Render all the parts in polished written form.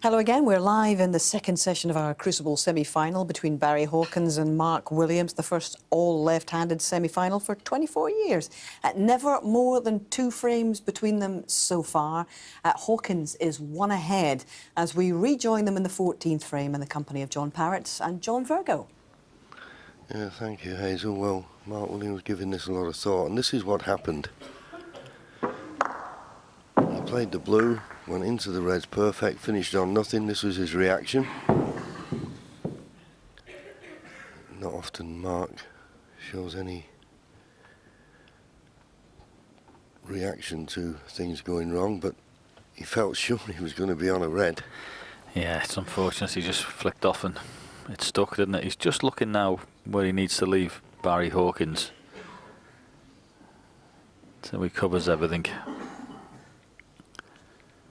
Hello again. We're live in the second session of our Crucible semi-final between Barry Hawkins and Mark Williams, the first all-left-handed semi-final for 24 years. Never more than 2 frames between them so far. Hawkins is 1 ahead as we rejoin them in the 14th frame in the company of John Parrott and John Virgo. Yeah, thank you, Hazel. Well, Mark Williams was giving this a lot of thought, and this is what happened. He played the blue, went into the reds perfect, finished on nothing. This was his reaction. Not often Mark shows any reaction to things going wrong, but he felt sure he was going to be on a red. Yeah, it's unfortunate he just flicked off and it stuck, didn't it? He's just looking now where he needs to leave Barry Hawkins, so he covers everything.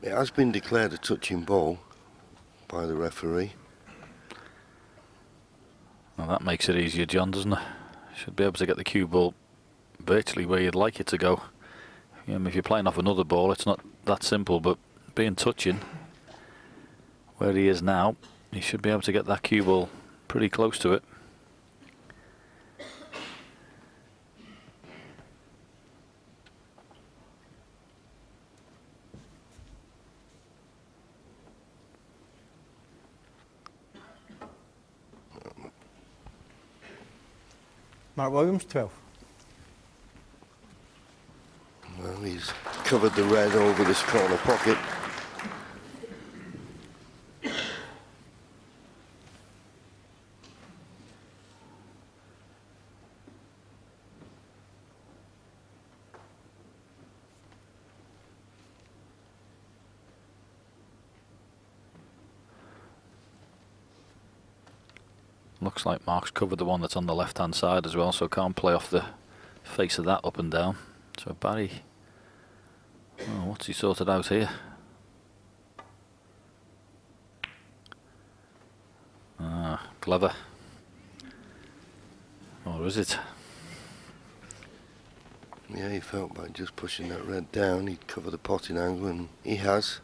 It has been declared a touching ball by the referee. Well, that makes it easier, John, doesn't it? Should be able to get the cue ball virtually where you'd like it to go. If you're playing off another ball, it's not that simple, but being touching where he is now, he should be able to get that cue ball pretty close to it. Mark Williams, 12. Well, he's covered the red over this corner pocket. Looks like Mark's covered the one that's on the left-hand side as well, so can't play off the face of that up and down. So Barry, oh, what's he sorted out here? Ah, clever. Or is it? Yeah, he felt by just pushing that red down, he'd cover the potting angle, and he has.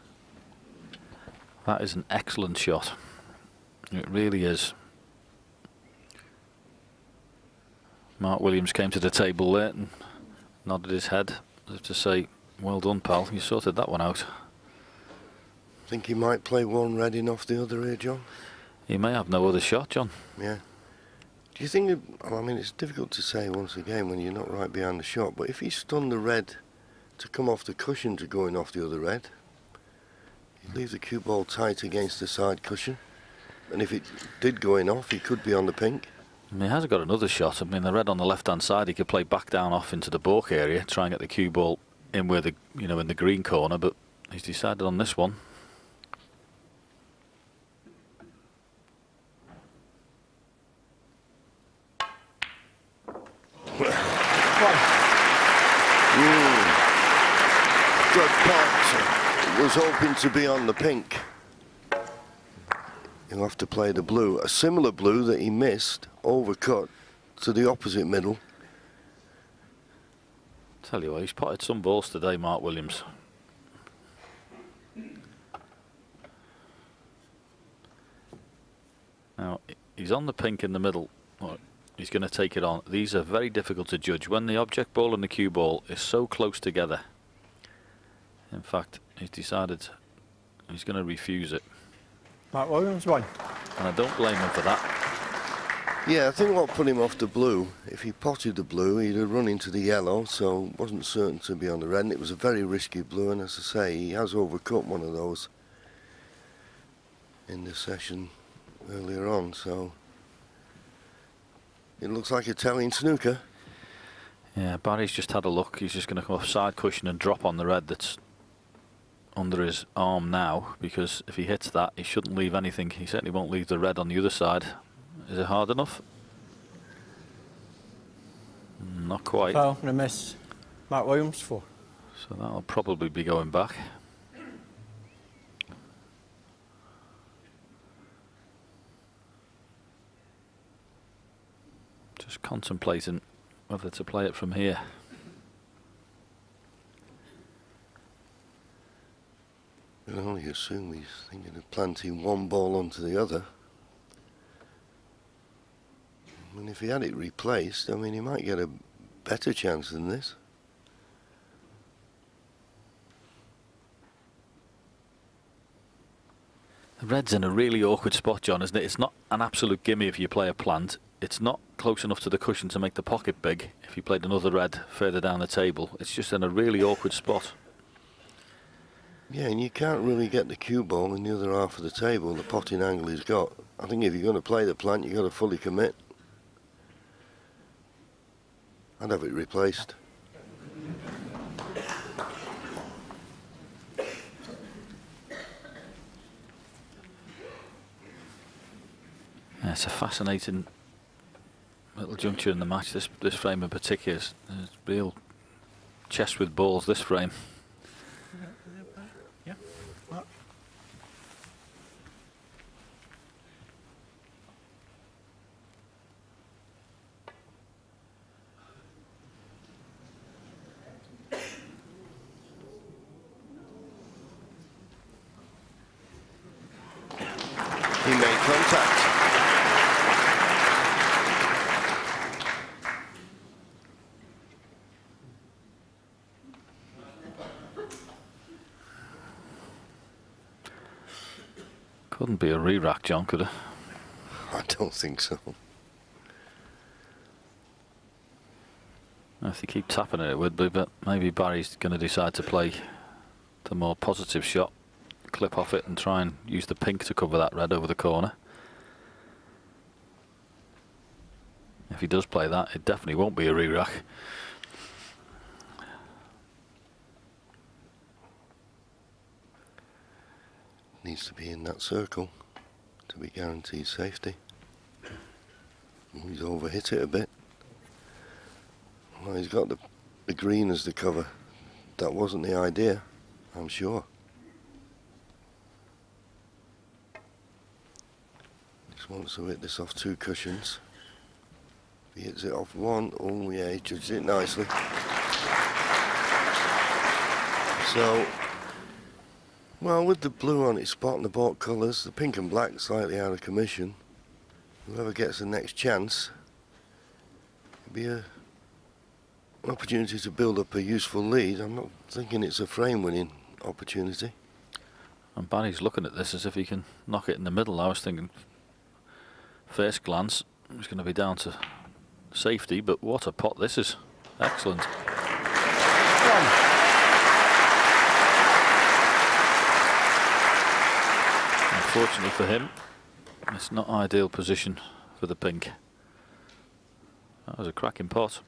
That is an excellent shot. It really is. Mark Williams came to the table there and nodded his head as if to say, well done, pal, you sorted that one out. Think he might play one red in off the other here, John? He may have no other shot, John. Yeah. Do you think, I mean, it's difficult to say once again when you're not right behind the shot, but if he stunned the red to come off the cushion to going off the other red, he'd leave the cue ball tight against the side cushion, and if it did going off, he could be on the pink. He has got another shot. I mean, the red on the left-hand side, he could play back down off into the balk area, try and get the cue ball in where the, in the green corner, but he's decided on this one. Good pot. Was hoping to be on the pink. He'll have to play the blue, a similar blue that he missed, overcut to the opposite middle. Tell you what, he's potted some balls today, Mark Williams. Now, he's on the pink in the middle. He's going to take it on. These are very difficult to judge when the object ball and the cue ball is so close together. In fact, he's decided he's going to refuse it. Mark Williams, 1. And I don't blame him for that. Yeah, I think what put him off the blue, if he potted the blue, he'd have run into the yellow, so wasn't certain to be on the red. And it was a very risky blue, and as I say, he has overcut one of those in the session earlier on, so it looks like Italian snooker. Yeah, Barry's just had a look. He's just going to come off side cushion and drop on the red that's under his arm now, because if he hits that, he shouldn't leave anything. He certainly won't leave the red on the other side. Is it hard enough? Not quite. Foul and a miss. Mark Williams, 4. So that'll probably be going back. Just contemplating whether to play it from here. can only assume he's thinking of planting one ball onto the other. I mean, if he had it replaced, I mean, he might get a better chance than this. The red's in a really awkward spot, John, isn't it? It's not an absolute gimme if you play a plant. It's not close enough to the cushion to make the pocket big if you played another red further down the table. It's just in a really awkward spot. Yeah, and you can't really get the cue ball in the other half of the table, the potting angle he's got. I think if you're going to play the plant, you've got to fully commit. I'd have it replaced. Yeah, it's a fascinating little juncture in the match. This frame in particular is real chess with balls. This frame. Yeah. Mark. He made contact. Couldn't be a re-rack, John, could it? I don't think so. If they keep tapping it would be, but maybe Barry's going to decide to play the more positive shot, clip off it and try and use the pink to cover that red over the corner. If he does play that, it definitely won't be a re-rack. Needs to be in that circle to be guaranteed safety. Oh, he's overhit it a bit. Well, he's got the green as the cover. That wasn't the idea, I'm sure. Just wants to hit this off two cushions. If he hits it off one, oh yeah, he judged it nicely. So, well, with the blue on its spot and the baulk colours, the pink and black slightly out of commission, whoever gets the next chance, it'll be an opportunity to build up a useful lead. I'm not thinking it's a frame-winning opportunity. And Barry's looking at this as if he can knock it in the middle. I was thinking, first glance, it's going to be down to safety, but what a pot this is. Excellent. Unfortunately for him, it's not ideal position for the pink. That was a cracking pot.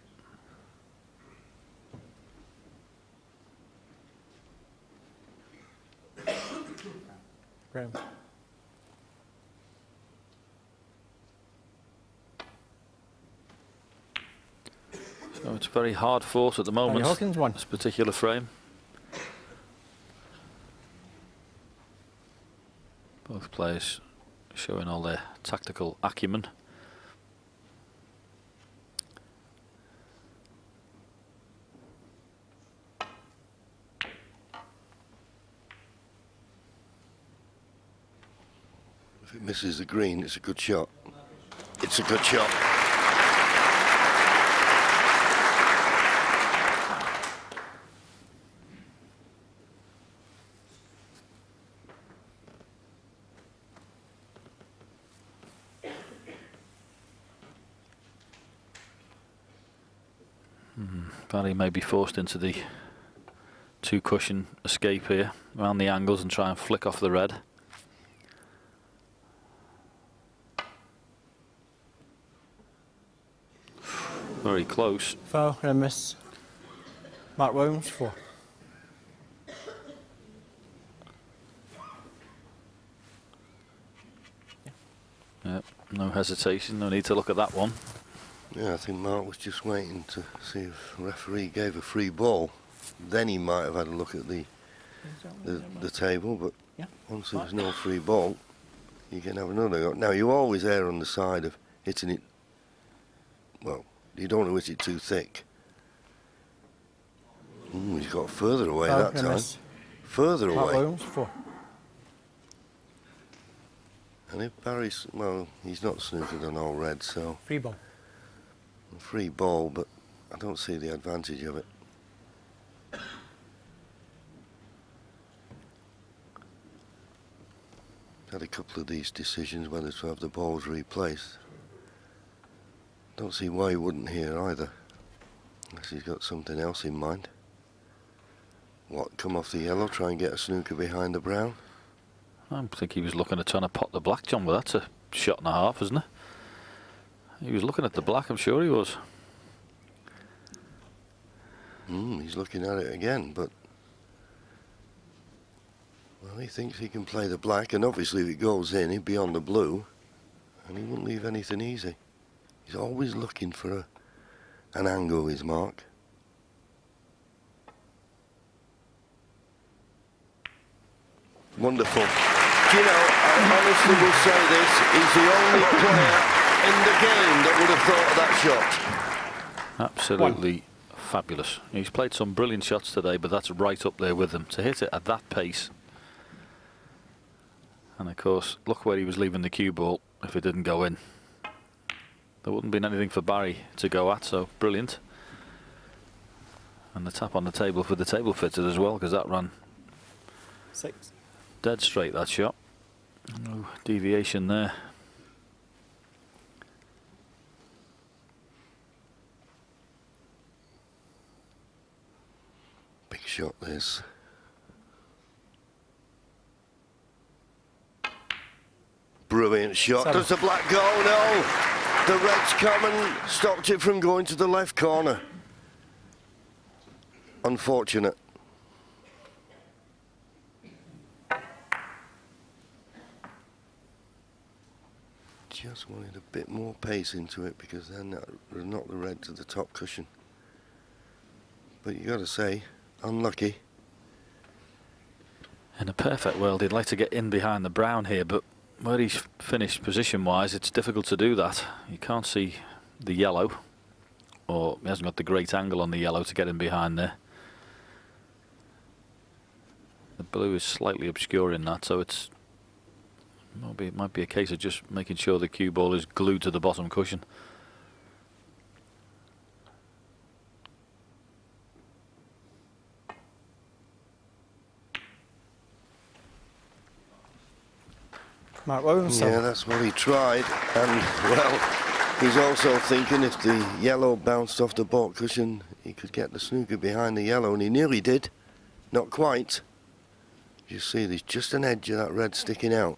Graham. So it's very hard fought at the moment, Hawkins won. this particular frame. Both players showing all their tactical acumen. If it misses the green, it's a good shot. It's a good shot. Barry may be forced into the two cushion escape here, around the angles and try and flick off the red. Very close. Foul and a miss. Mark Williams 4. Yep, no hesitation, no need to look at that one. Yeah, I think Mark was just waiting to see if the referee gave a free ball. Then he might have had a look at the table, but Yeah. once there's no free ball, you can have another go. Now, you always err on the side of hitting it, well, you don't want to hit it too thick. Ooh, he's got further away Foul that and a time. miss. Further Mark away. Williams 4. And if Barry's, well, he's not snookered on all red, so Free ball. free ball, but I don't see the advantage of it. Had a couple of these decisions whether to have the balls replaced. Don't see why he wouldn't here either, unless he's got something else in mind. What, come off the yellow, try and get a snooker behind the brown? I think he was looking at trying to pot the black, John, but that's a shot and a half, isn't it? He was looking at the black, I'm sure he was. He's looking at it again, but well, he thinks he can play the black, and obviously if it goes in, he'd be on the blue, and he wouldn't leave anything easy. He's always looking for an angle, is Mark. Wonderful. Do you know, I honestly will say this, he's the only player in the game that would have thought of that shot. Absolutely fabulous. He's played some brilliant shots today, but that's right up there with him. To hit it at that pace. And of course, look where he was leaving the cue ball if it didn't go in. There wouldn't have been anything for Barry to go at, so brilliant. And the tap on the table for the table fitted as well, because that ran 6. dead straight, that shot. No deviation there. Big shot this. Brilliant shot. 7. Does the black go? No. The red's come and stopped it from going to the left corner. Unfortunate. Just wanted a bit more pace into it, because then that would knock the red to the top cushion. But you got to say, unlucky. In a perfect world, he'd like to get in behind the brown here, but where he's finished position-wise, it's difficult to do that. You can't see the yellow, or he hasn't got the great angle on the yellow to get in behind there. The blue is slightly obscuring that, so it might be a case of just making sure the cue ball is glued to the bottom cushion. Mark Williams. Yeah, that's what he tried, and well, he's also thinking if the yellow bounced off the baulk cushion, he could get the snooker behind the yellow, and he nearly did. Not quite. You see, there's just an edge of that red sticking out.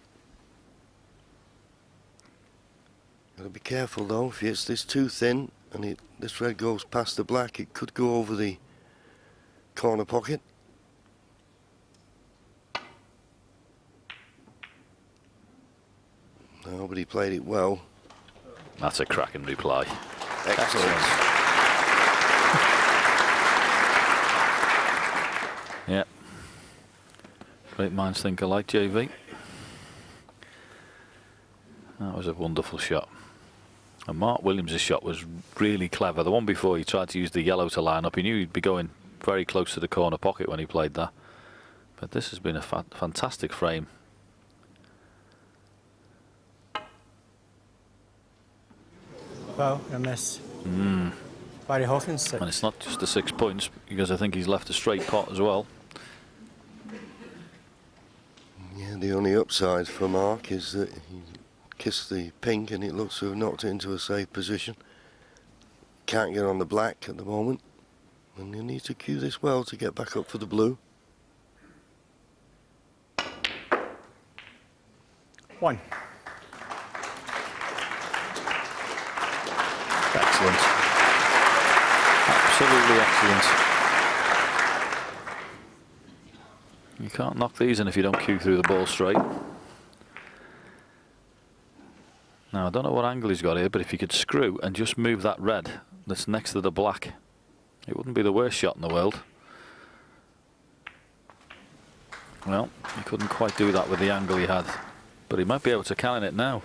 Got to be careful though. If it's this too thin and this red goes past the black, it could go over the corner pocket. No, but he played it well. That's a cracking reply. Excellent. Yeah. Great minds think alike, JV. That was a wonderful shot. And Mark Williams' shot was really clever. The one before, he tried to use the yellow to line up. He knew he'd be going very close to the corner pocket when he played that. But this has been a fantastic frame. Well, a miss. Barry Hawkins 6. And it's not just the 6 points, because I think he's left a straight pot as well. Yeah, the only upside for Mark is that he kissed the pink and it looks to have knocked it into a safe position. Can't get on the black at the moment, and you need to cue this well to get back up for the blue. 1. Excellent. Absolutely excellent. You can't knock these in if you don't cue through the ball straight. Now, I don't know what angle he's got here, but if he could screw and just move that red that's next to the black, it wouldn't be the worst shot in the world. Well, he couldn't quite do that with the angle he had, but he might be able to cannon it now.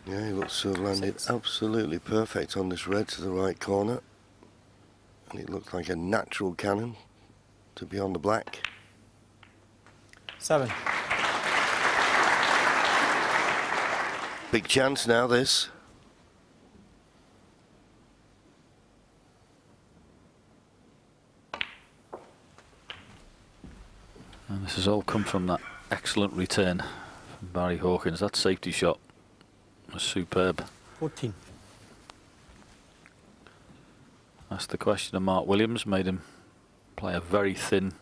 Yeah, he looks to have landed absolutely perfect on this red to the right corner. And it looks like a natural cannon to be on the black. 7. Big chance now, this. And this has all come from that excellent return from Barry Hawkins. That safety shot was superb. 14. Asked the question of Mark Williams, made him play a very thin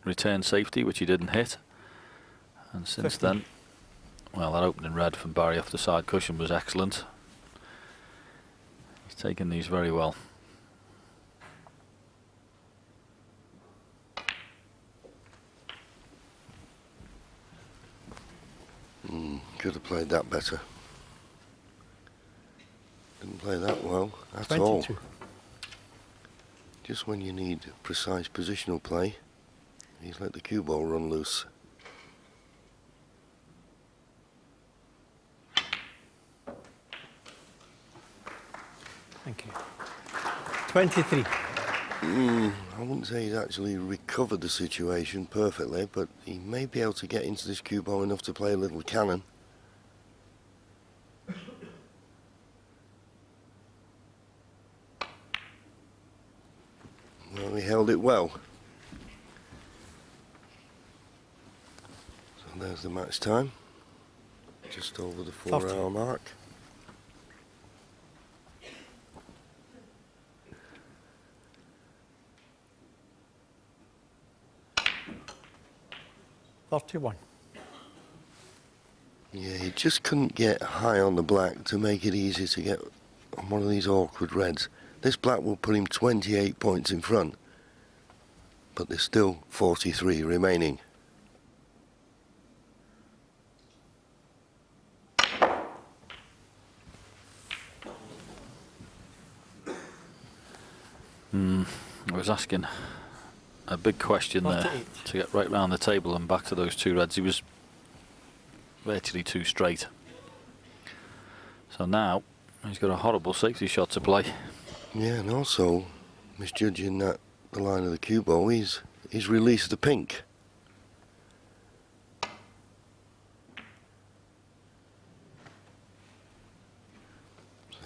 return safety, which he didn't hit. And since 15. then, well, that opening red from Barry off the side cushion was excellent. He's taken these very well. Could have played that better. Didn't play that well at 22. all. Just when you need precise positional play, he's let the cue ball run loose. Thank you. 23. I wouldn't say he's actually recovered the situation perfectly, but he may be able to get into this cue ball enough to play a little cannon. Well, he held it well. So there's the match time. Just over the 4-hour mark. $31. Yeah, he just couldn't get high on the black to make it easy to get on one of these awkward reds. This black will put him 28 points in front, but there's still 43 remaining. I was asking a big question there 48. to get right round the table and back to those two reds. He was virtually too straight. So now he's got a horrible safety shot to play. Yeah, and also misjudging that the line of the cue ball, he's released the pink.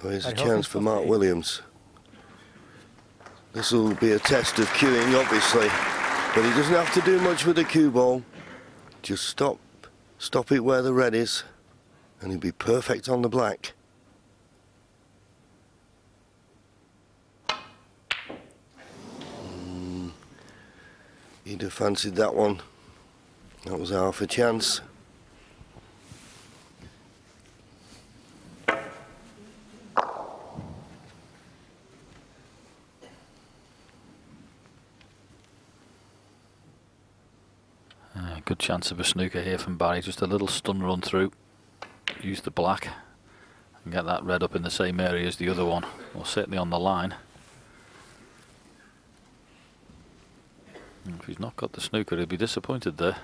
So here's a Barry chance Hawkins for Mark 48. Williams. This will be a test of cueing, obviously, but he doesn't have to do much with the cue ball. Just stop it where the red is, and he'll be perfect on the black. He'd have fancied that one. That was half a chance. Good chance of a snooker here from Barry. Just a little stun run through. Use the black and get that red up in the same area as the other one, or certainly on the line. And if he's not got the snooker, he'll be disappointed there.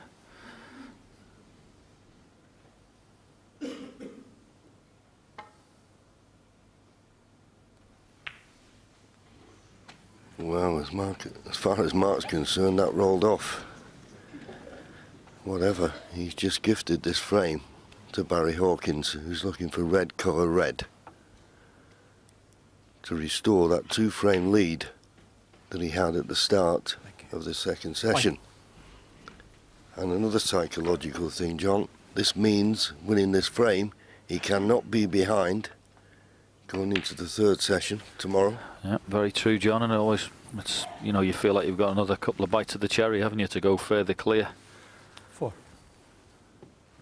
Well, as far as Mark's concerned, that rolled off. Whatever, he's just gifted this frame to Barry Hawkins, who's looking for red cover red to restore that two-frame lead that he had at the start of the second session. And another psychological thing, John, this means winning this frame, he cannot be behind going into the third session tomorrow. Yeah, very true, John. And always, it's, you know, you feel like you've got another couple of bites of the cherry, haven't you, to go further clear. 4.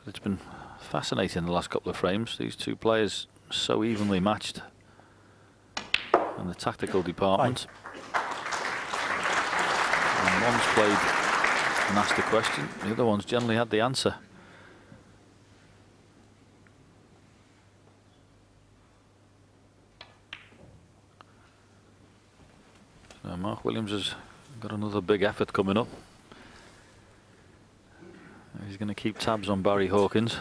It's been fascinating the last couple of frames. These two players so evenly matched in the tactical department. And one's played and asked a question, the other one's generally had the answer. So Mark Williams has got another big effort coming up. He's going to keep tabs on Barry Hawkins.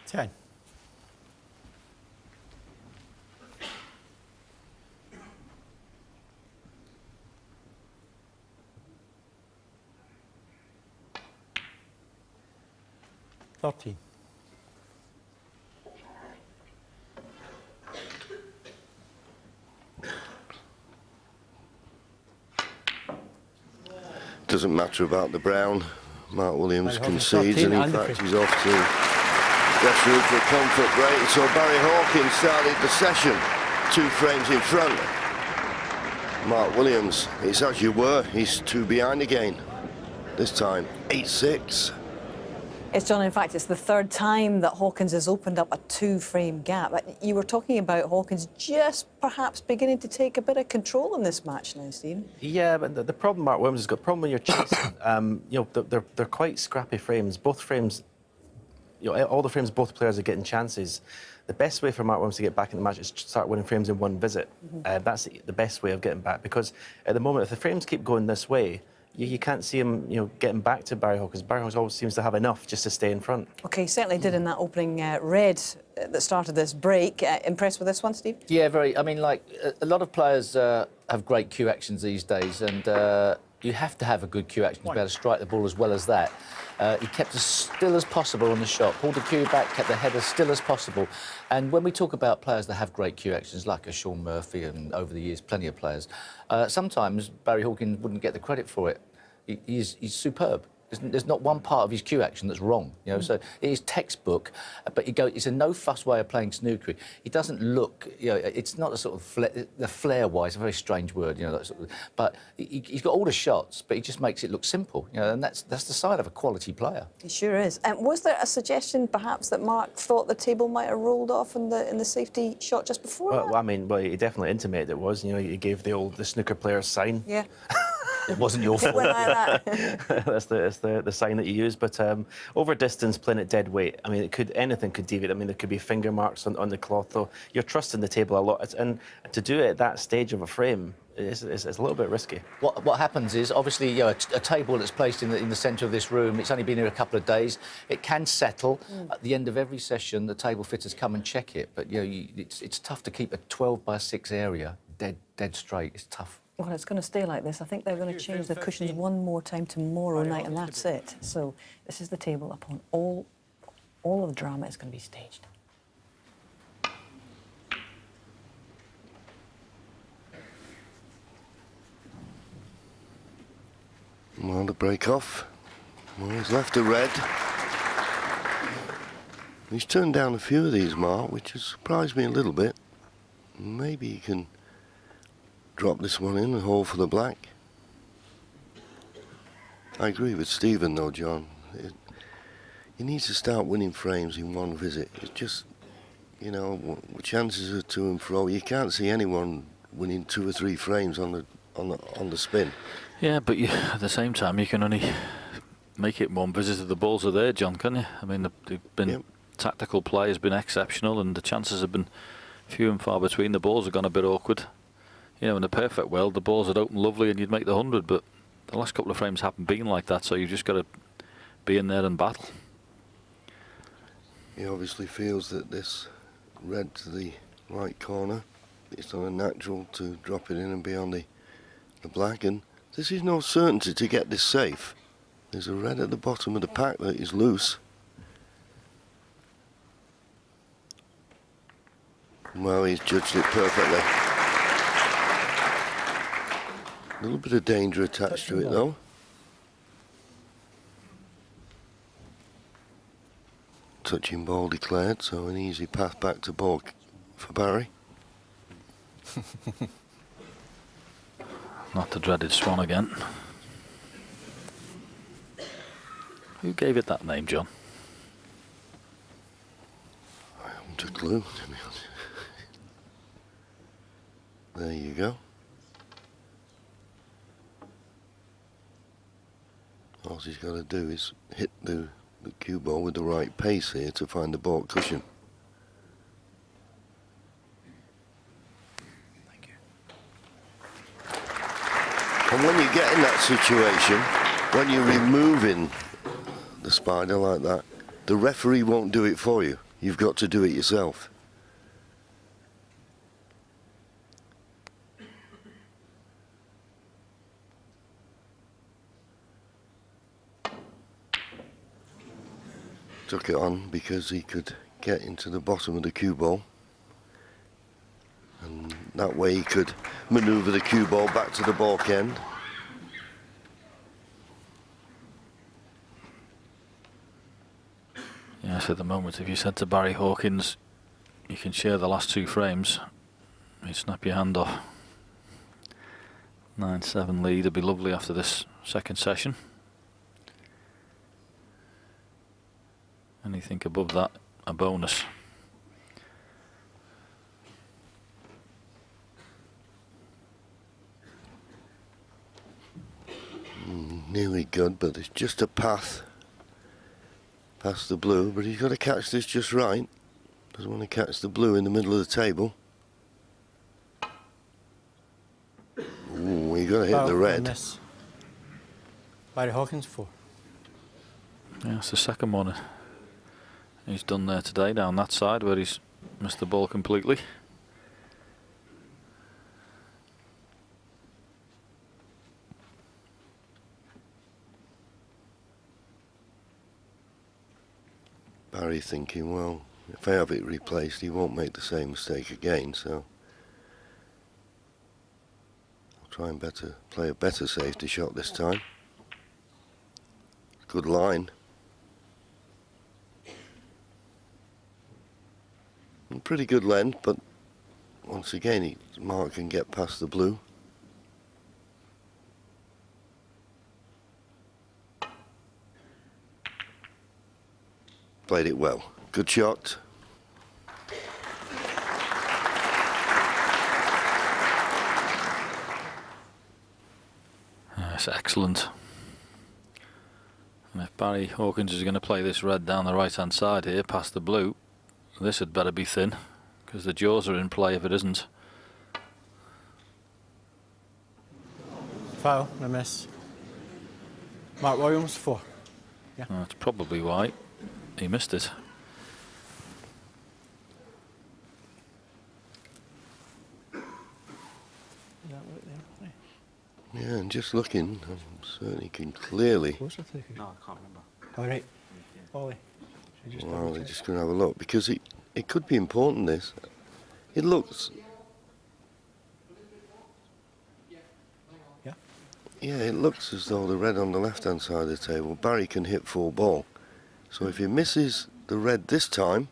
$10. 13. Doesn't matter about the brown. Mark Williams Barry Hawkins, concedes, 13 and in and the fact free. he's off to dressing room for a comfort break. So Barry Hawkins started the session 2 frames in front. Mark Williams, it's as you were, he's 2 behind again. This time 8-6. It's John, in fact, it's the 3rd time that Hawkins has opened up a 2-frame gap. You were talking about Hawkins just perhaps beginning to take a bit of control in this match now, Stephen. Yeah, but the problem Mark Williams has got, problem when you're chasing, you know, they're quite scrappy frames. Both frames, you know, all the frames, both players are getting chances. The best way for Mark Williams to get back in the match is to start winning frames in one visit. That's the best way of getting back, because at the moment, if the frames keep going this way, you can't see him, you know, getting back to Barry Hawkins. Barry Hawkins always seems to have enough just to stay in front. OK, he certainly did in that opening red that started this break. Impressed with this one, Steve? Yeah, very. I mean, like, a lot of players have great cue actions these days, and you have to have a good cue action to be able to strike the ball as well as that. He kept as still as possible on the shot, pulled the cue back, kept the head as still as possible. And when we talk about players that have great cue actions, like a Sean Murphy and over the years, plenty of players, sometimes Barry Hawkins wouldn't get the credit for it. He's superb. There's not one part of his cue action that's wrong, you know. So it is textbook, but it's a no-fuss way of playing snooker. He doesn't look, you know, it's not a sort of the flair-wise, a very strange word, you know. That sort of, but he's got all the shots, but he just makes it look simple, you know. And that's the sign of a quality player. He sure is. Was there a suggestion, perhaps, that Mark thought the table might have rolled off in the safety shot just before that? Well, I mean, he definitely intimated it was. You know, he gave the snooker player's sign. Yeah. It wasn't your It fault. went like that. That's the sign that you use. But over distance, playing at dead weight, I mean, anything could deviate. I mean, there could be finger marks on the cloth, though. You're trusting the table a lot, and to do it at that stage of a frame is a little bit risky. What happens is, obviously, you know, a table that's placed in the centre of this room, it's only been here a couple of days. It can settle. At the end of every session, the table fitters come and check it. But, you know, it's tough to keep a 12-by-6 area dead straight. It's tough. Well, it's going to stay like this. I think they're going to change the cushions one more time tomorrow night, and that's it. So this is the table upon all of the drama is going to be staged. Well, the break off. Well, he's left a red. He's turned down a few of these, Mark, which has surprised me a little bit. Maybe he can drop this one in and hold for the black. I agree with Stephen, though, John. He needs to start winning frames in one visit. It's just, you know, chances are to and fro. You can't see anyone winning 2 or 3 frames on the spin. Yeah, but at the same time, you can only make it one visit if the balls are there, John, can you? I mean, they've been tactical play has been exceptional, and the chances have been few and far between. The balls have gone a bit awkward. You know, in a perfect world, the balls would open lovely and you'd make the 100, but the last couple of frames haven't been like that, so you've just got to be in there and battle. He obviously feels that this red to the right corner, it's not a natural to drop it in and be on the black, and this is no certainty to get this safe. There's a red at the bottom of the pack that is loose. Well, he's judged it perfectly. A little bit of danger attached to it, though. Touching ball declared, so an easy path back to ball for Barry. Not the dreaded swan again. Who gave it that name, John? I haven't a clue, to be honest. There you go. All he's got to do is hit the cue ball with the right pace here to find the ball cushion. Thank you. And when you get in that situation, when you're removing the spider like that, the referee won't do it for you. You've got to do it yourself. took it on because he could get into the bottom of the cue ball. And that way he could manoeuvre the cue ball back to the balk end. Yes, at the moment, if you said to Barry Hawkins, you can share the last 2 frames, he'd snap your hand off. 9-7 lead would be lovely after this second session. Anything above that, a bonus. Nearly good, but there's just a path past the blue, but he's got to catch this just right. Doesn't want to catch the blue in the middle of the table. Ooh, you got to hit Foul the and red. miss. Barry Hawkins, 4. Yeah, it's the second one he's done there today, down that side where he's missed the ball completely. Barry thinking, well, if I have it replaced, he won't make the same mistake again, so I'll try and play a better safety shot this time. Good line. And pretty good length, but once again, Mark can get past the blue. Played it well. Good shot. That's excellent. And if Barry Hawkins is going to play this red down the right hand side here past the blue, this had better be thin, because the jaws are in play if it isn't. Foul and a miss. Mark Williams, 4. That's probably why he missed it. Yeah, and just looking, I certainly can clearly. Closer to the cue. No, I can't remember. All right. Ollie. Well, they're just going to have a look, because it could be important, this. It looks... Yeah. Yeah, it looks as though the red on the left-hand side of the table, Barry can hit 4 ball. So if he misses the red this time,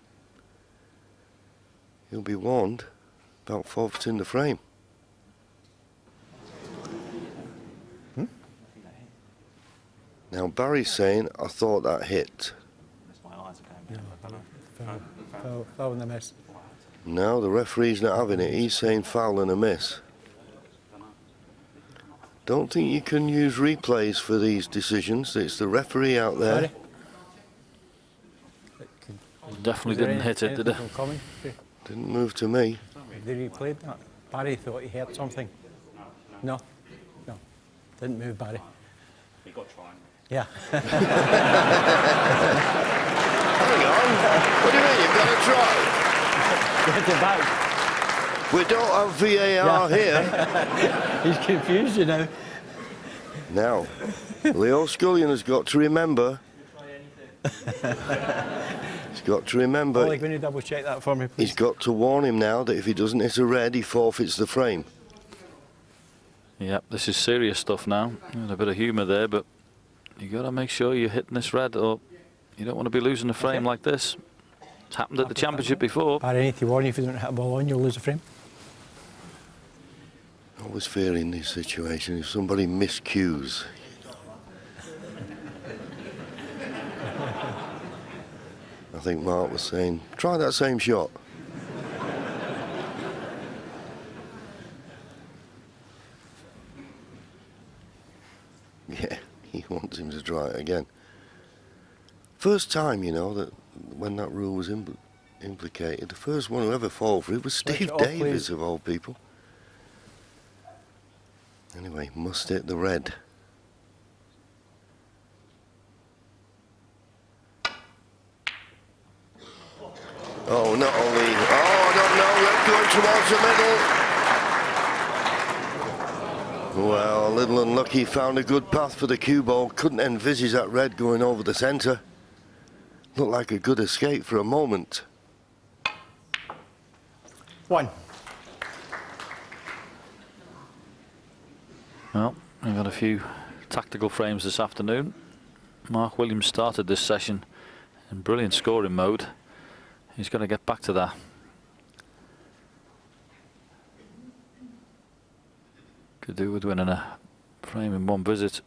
he'll be warned about 4 foot in the frame. Now Barry's saying, I thought that hit. Foul and a miss. No, the referee's not having it. He's saying foul and a miss. Don't think you can use replays for these decisions. It's the referee out there. Barry? Definitely didn't hit it, did it? Didn't move to me. They replayed that. Barry thought he heard something. No. No. Didn't move, Barry. He got trying. Yeah. Hang on. What do you mean? You've got to try. Get it back. We don't have VAR here. He's confused, you know. Now, Leo Scullion has got to remember. He's got to remember. Ollie, can you double check that for me, please? He's got to warn him now that if he doesn't hit a red, he forfeits the frame. Yep, this is serious stuff now. There's a bit of humour there, but you got to make sure you're hitting this red, or you don't want to be losing a frame like this. It's happened at the championship before. Barry, I need to warn you, if you don't hit a ball on, you'll lose a frame. I always fear in this situation if somebody miscues. I think Mark was saying, try that same shot. Yeah, he wants him to try it again. First time, you know, that when that rule was implicated, the first one who ever fall for it was Steve Davis, of all people. Anyway, must hit the red. Oh, not only... Oh, I don't know, red going towards the middle. Well, a little unlucky, found a good path for the cue ball. Couldn't envisage that red going over the centre. Looked like a good escape for a moment. 1. Well, we've had a few tactical frames this afternoon. Mark Williams started this session in brilliant scoring mode. He's going to get back to that. Could do with winning a frame in one visit,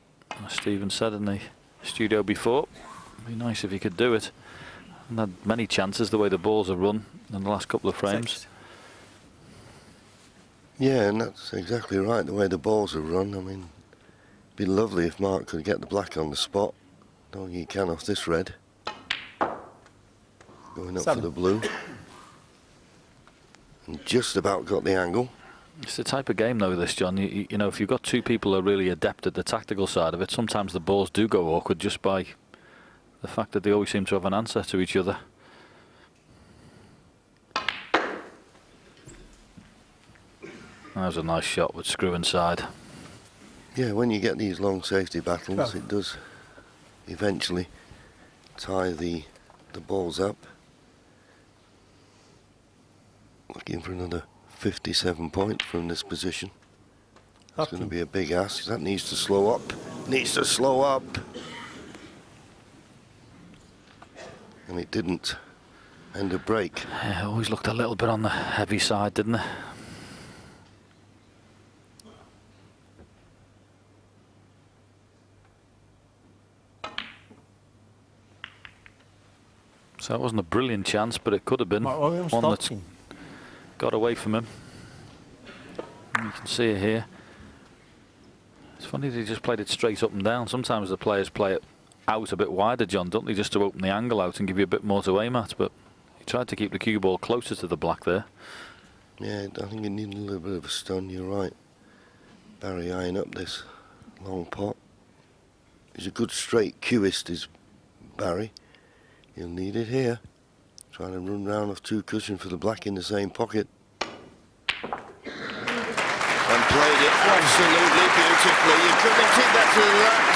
as Stephen said in the studio before. It'd be nice if he could do it. And had many chances the way the balls have run in the last couple of frames. 6. Yeah, and that's exactly right, the way the balls are run. I mean, it'd be lovely if Mark could get the black on the spot. Don't think he can off this red. Going up 7. for the blue. And just about got the angle. It's the type of game though, this, John. You know, if you've got two people who are really adept at the tactical side of it, sometimes the balls do go awkward just by the fact that they always seem to have an answer to each other. That was a nice shot with screw inside. Yeah, when you get these long safety battles, 12. it does eventually tie the balls up. Looking for another 57 points from this position. That's going to 13. be a big ask. That needs to slow up. Needs to slow up. And it didn't. End of break. Yeah, always looked a little bit on the heavy side, didn't it? So it wasn't a brilliant chance, but it could have been Mark Williams, one that's 13. got away from him. And you can see it here. It's funny that he just played it straight up and down. Sometimes the players play it out a bit wider, John, don't they, just to open the angle out and give you a bit more to aim at, but he tried to keep the cue ball closer to the black there. Yeah, I think it needed a little bit of a stun, you're right. Barry eyeing up this long pot. He's a good straight cueist, is Barry. He'll need it here. Trying to run round off two cushion for the black in the same pocket. And played it absolutely beautifully. You couldn't take that to the right.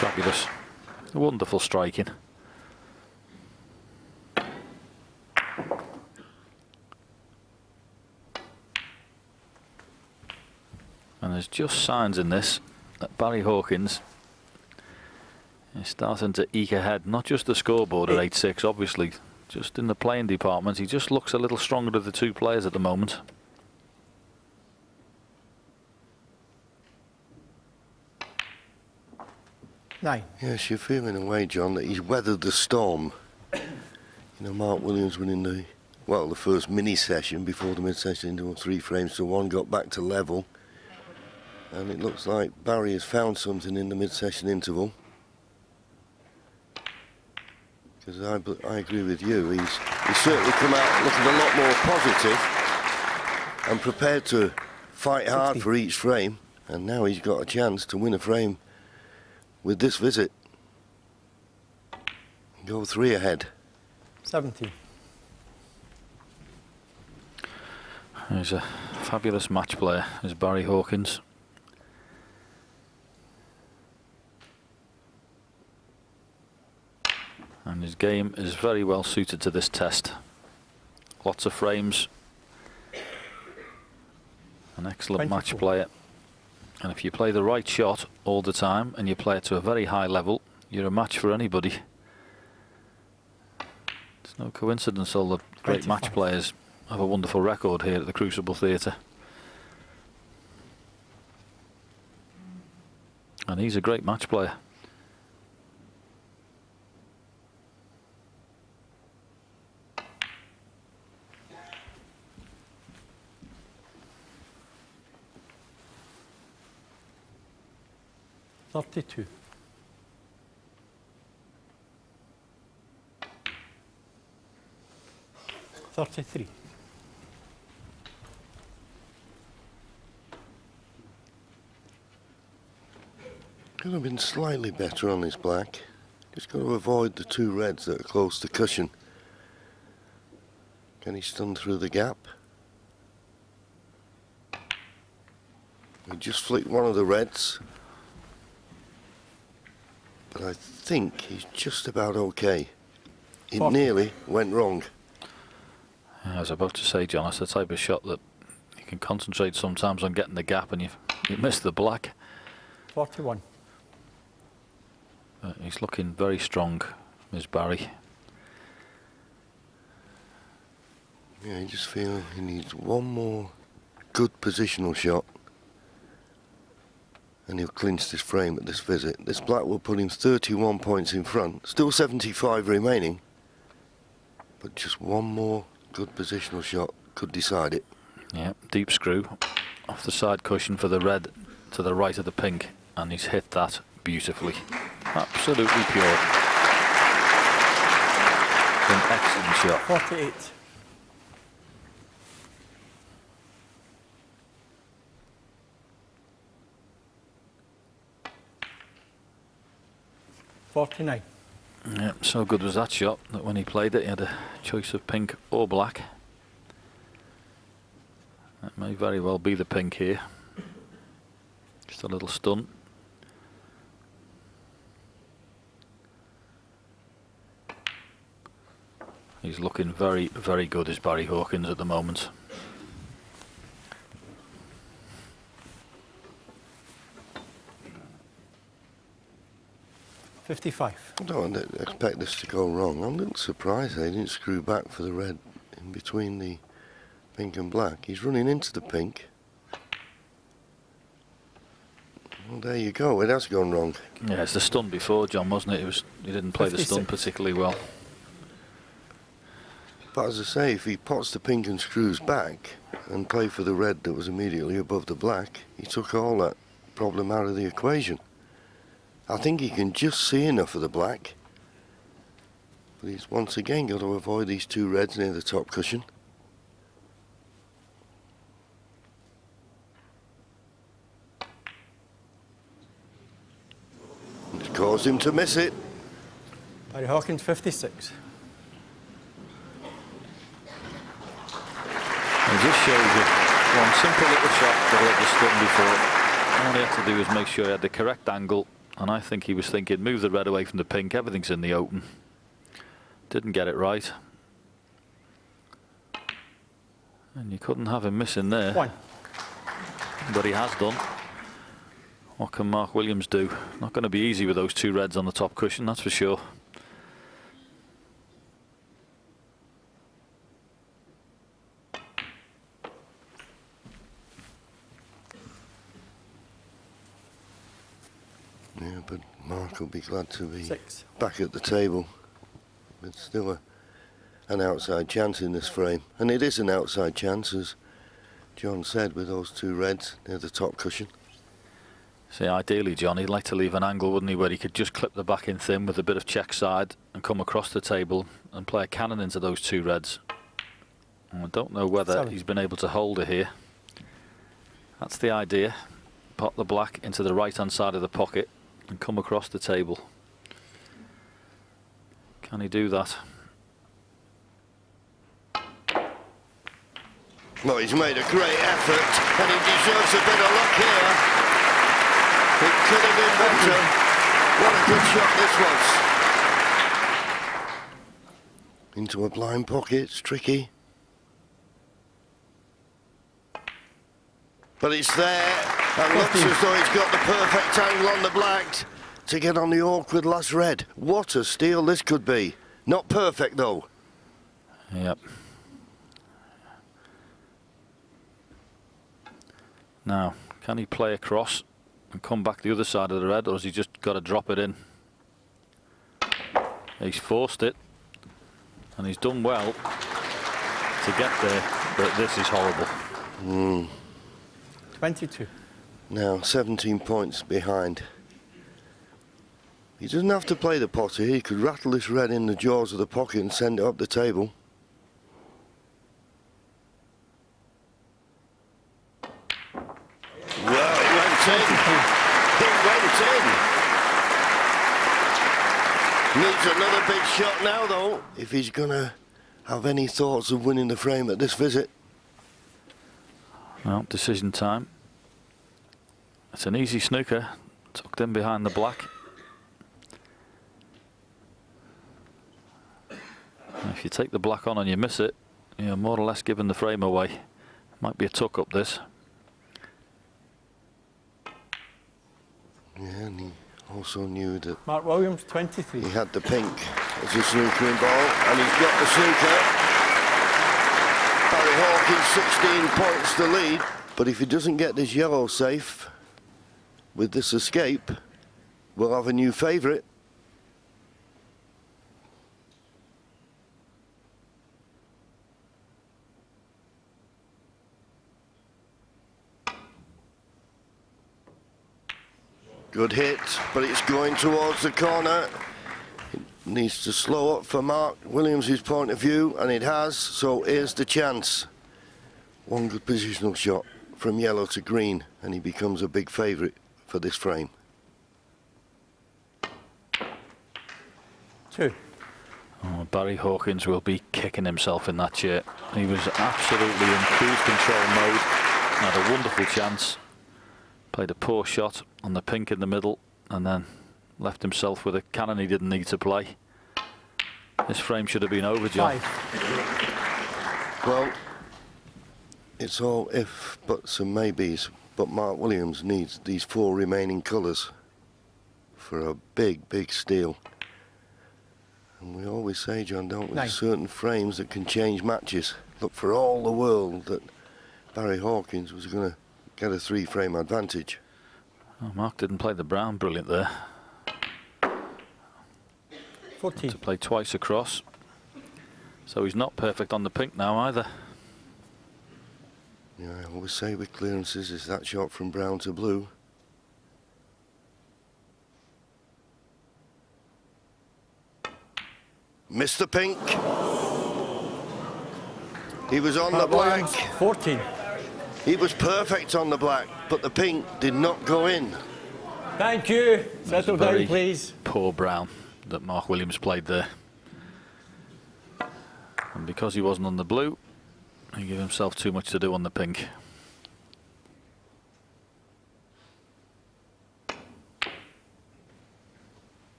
Fabulous. Wonderful striking. And there's just signs in this that Barry Hawkins is starting to eke ahead, not just the scoreboard at 8-6, obviously, just in the playing department. He just looks a little stronger of the two players at the moment. Nine. Yes, you feel in a way, John, that he's weathered the storm. You know, Mark Williams winning the first mini session before the mid session into 3 frames to 1, got back to level. And it looks like Barry has found something in the mid session interval. Because I agree with you, he's certainly come out looking a lot more positive and prepared to fight hard 60. for each frame. And now he's got a chance to win a frame with this visit. Go 3 ahead. 17. He's a fabulous match player, is Barry Hawkins. And his game is very well suited to this test. Lots of frames. An excellent 24. match player. And if you play the right shot all the time and you play it to a very high level, you're a match for anybody. It's no coincidence all the great 25. match players have a wonderful record here at the Crucible Theatre. And he's a great match player. $32. $33. Could have been slightly better on this black. Just got to avoid the 2 reds that are close to cushion. Can he stun through the gap? He just flicked one of the reds. but I think he's just about okay. It 40. nearly went wrong. I was about to say, John, it's the type of shot that you can concentrate sometimes on getting the gap and you miss the black. 41. But he's looking very strong, Ms. Barry. Yeah, I just feel he needs one more good positional shot and he'll clinch this frame at this visit. This black will put him 31 points in front, still 75 remaining, but just one more good positional shot could decide it. Yeah, deep screw off the side cushion for the red to the right of the pink, and he's hit that beautifully. Absolutely pure. An excellent shot. 48. $49. Yeah, so good was that shot that when he played it, he had a choice of pink or black. That may very well be the pink here. Just a little stunt. He's looking very, very good, is Barry Hawkins at the moment. I don't expect this to go wrong. I'm a little surprised they didn't screw back for the red in between the pink and black. He's running into the pink. Well, there you go. It has gone wrong. Yeah, it's the stunt before, John, wasn't it? He didn't play 56. the stunt particularly well. But as I say, if he pots the pink and screws back and play for the red that was immediately above the black, he took all that problem out of the equation. I think he can just see enough of the black. But he's once again got to avoid these two reds near the top cushion. It's caused him to miss it. Barry Hawkins, 56. It just shows you one simple little shot that he had the stunt before. All he had to do was make sure he had the correct angle, and I think he was thinking, move the red away from the pink, everything's in the open. Didn't get it right. And you couldn't have him missing there. One. But he has done. What can Mark Williams do? Not going to be easy with those two reds on the top cushion, that's for sure. Yeah, but Mark will be glad to be 6. back at the table. It's still an outside chance in this frame. And it is an outside chance, as John said, with those two reds near the top cushion. See, ideally, John, he'd like to leave an angle, wouldn't he, where he could just clip the back in thin with a bit of check side and come across the table and play a cannon into those two reds. And I don't know whether 7. he's been able to hold it here. That's the idea. Pop the black into the right-hand side of the pocket and come across the table. Can he do that? Well, he's made a great effort, and he deserves a bit of luck here. It could have been better. What a good shot this was. Into a blind pocket, it's tricky. But it's there, and looks as though he's got the perfect angle on the black to get on the awkward last red. What a steal this could be. Not perfect, though. Yep. Now, can he play across and come back the other side of the red, or has he just got to drop it in? He's forced it, and he's done well to get there, but this is horrible. 22. Now 17 points behind. He doesn't have to play the potter. He could rattle this red in the jaws of the pocket and send it up the table. Well, it went in. It went in. Needs another big shot now, though, if he's going to have any thoughts of winning the frame at this visit. Well, decision time. It's an easy snooker, tucked in behind the black. If you take the black on and you miss it, you're more or less giving the frame away. Might be a tuck up this. Yeah, and he also knew that Mark Williams, 23. he had the pink as a snookering ball, and he's got the snooker. Barry Hawkins 16 points to lead, but if he doesn't get this yellow safe with this escape, we'll have a new favourite. Good hit, but it's going towards the corner. It needs to slow up for Mark Williams' point of view, and it has, so here's the chance. One good positional shot from yellow to green, and he becomes a big favourite for this frame. 2. Oh, Barry Hawkins will be kicking himself in that chair. He was absolutely in cruise control mode. Had a wonderful chance. Played a poor shot on the pink in the middle, and then left himself with a cannon he didn't need to play. This frame should have been over, John. 5. Well, it's all if, buts and maybes, but Mark Williams needs these 4 remaining colours for a big, big steal. And we always say, John, don't we, 9. certain frames that can change matches. Look, for all the world that Barry Hawkins was going to get a 3-frame advantage. Oh, Mark didn't play the brown brilliant there. 14. To play twice across. So he's not perfect on the pink now either. Yeah, I always say with clearances, is that shot from brown to blue. Missed the pink. He was on the Mark black. Williams, 14. He was perfect on the black, but the pink did not go in. Thank you. Settle down, Very please. poor brown that Mark Williams played there. And because he wasn't on the blue, he gave himself too much to do on the pink.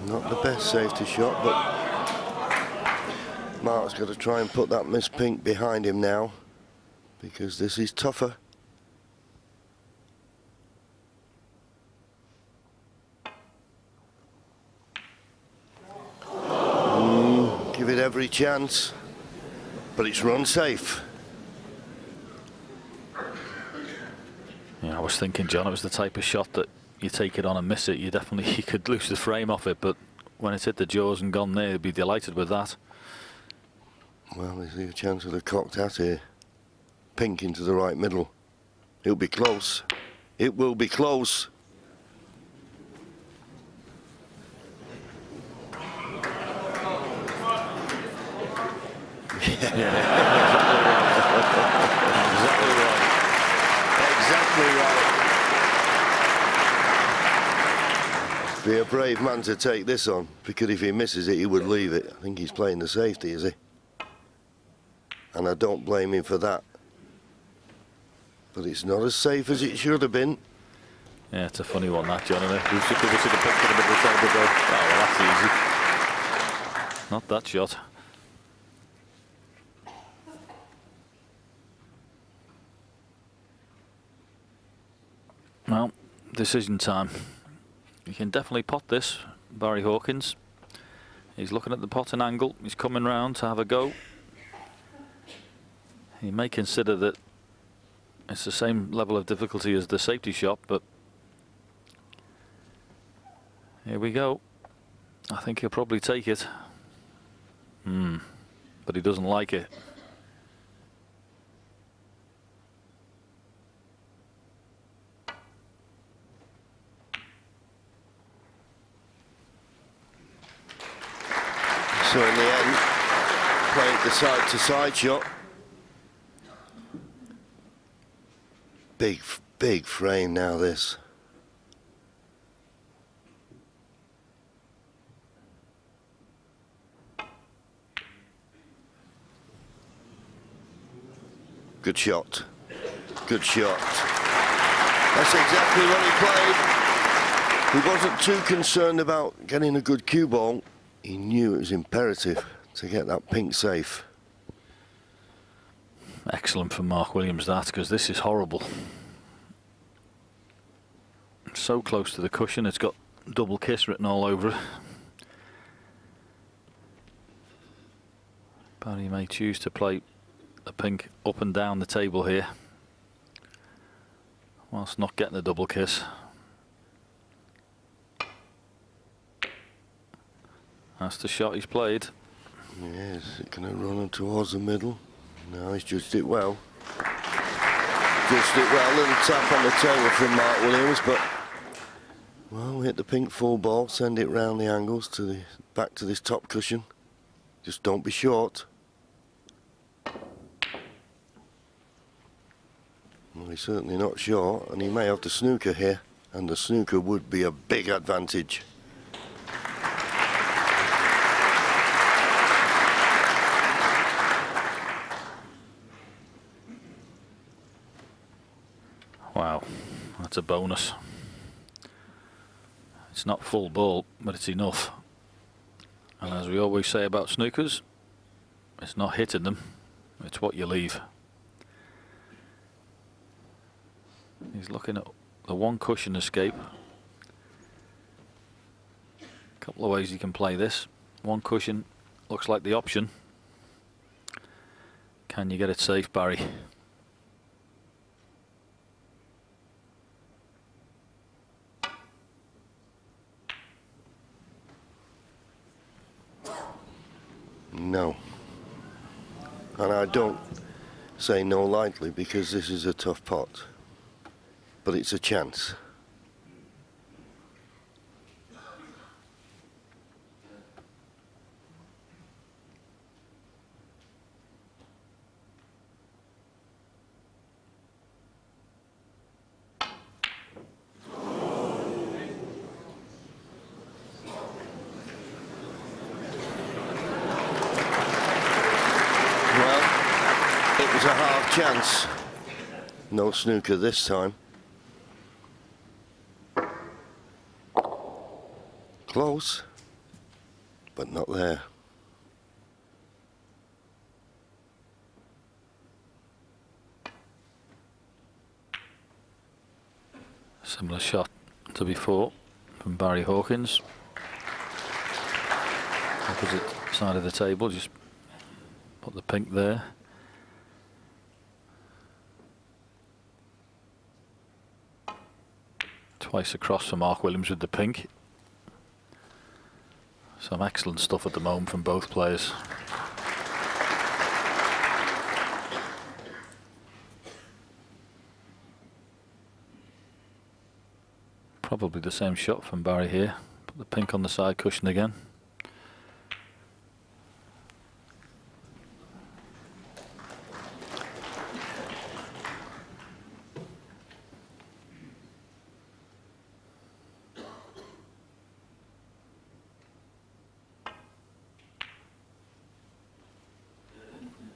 Not the best safety shot, but Mark's got to try and put that missed pink behind him now, because this is tougher. Give it every chance, but it's run safe. Yeah, I was thinking, John, it was the type of shot that you take it on and miss it, you could lose the frame off it, but when it's hit the jaws and gone there, you'd be delighted with that. Well, there's a chance of the cocked hat here. Pink into the right middle. It'll be close. It will be close. Exactly right. Be a brave man to take this on, because if he misses it, he would leave it. I think he's playing the safety, is he? And I don't blame him for that. But it's not as safe as it should have been. Yeah, it's a funny one, that, John, isn't it? We should have picked it in the middle of the table, go, oh, well, that's easy. Not that shot. Well, decision time. You can definitely pot this, Barry Hawkins. He's looking at the potting angle. He's coming round to have a go. He may consider that it's the same level of difficulty as the safety shot, but here we go. I think he'll probably take it. But he doesn't like it. So in the end, played the side-to-side shot. Big frame now, this. Good shot. Good shot. That's exactly what he played. He wasn't too concerned about getting a good cue ball. He knew it was imperative to get that pink safe. Excellent for Mark Williams, that, because this is horrible. So close to the cushion, it's got double kiss written all over it. Barry may choose to play the pink up and down the table here, whilst not getting the double kiss. That's the shot he's played. Yes, it's going to run him towards the middle. No, he's judged it well. Judged it well. A little tap on the table from Mark Williams, but well, hit the pink full ball, send it round the angles to the back to this top cushion. Just don't be short. Well, he's certainly not short, and he may have the snooker here, and the snooker would be a big advantage. Wow, that's a bonus. It's not full ball, but it's enough. And as we always say about snookers, it's not hitting them, it's what you leave. He's looking at the one cushion escape. A couple of ways you can play this. One cushion looks like the option. Can you get it safe, Barry? No. And I don't say no lightly, because this is a tough pot. But it's a chance. A half chance. No snooker this time. Close, but not there. Similar shot to before from Barry Hawkins. Opposite side of the table, just put the pink there. Twice across for Mark Williams with the pink. Some excellent stuff at the moment from both players. Probably the same shot from Barry here. Put the pink on the side cushion again.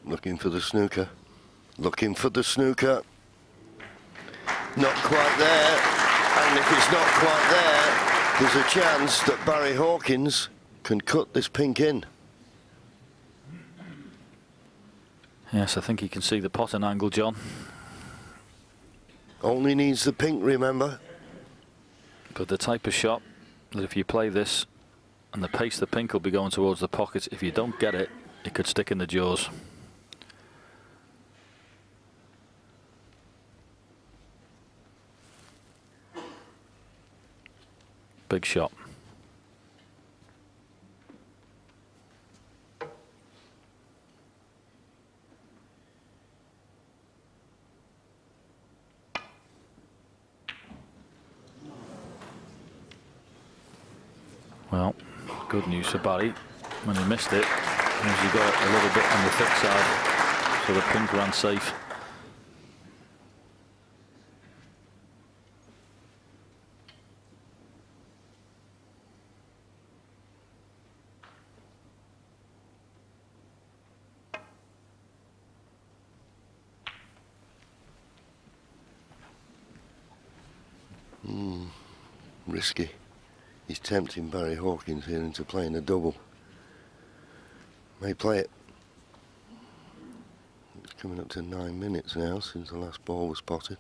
Looking for the snooker. Looking for the snooker. Not quite there. And if it's not quite there, there's a chance that Barry Hawkins can cut this pink in. Yes, I think you can see the pot and angle, John. Only needs the pink, remember. But the type of shot that if you play this and the pace the pink will be going towards the pockets, if you don't get it, it could stick in the jaws. Big shot. Well, good news for Barry. When he missed it, he got it a little bit on the thick side, so the pink ran safe. Risky. He's tempting Barry Hawkins here into playing a double. May play it. It's coming up to 9 minutes now since the last ball was spotted.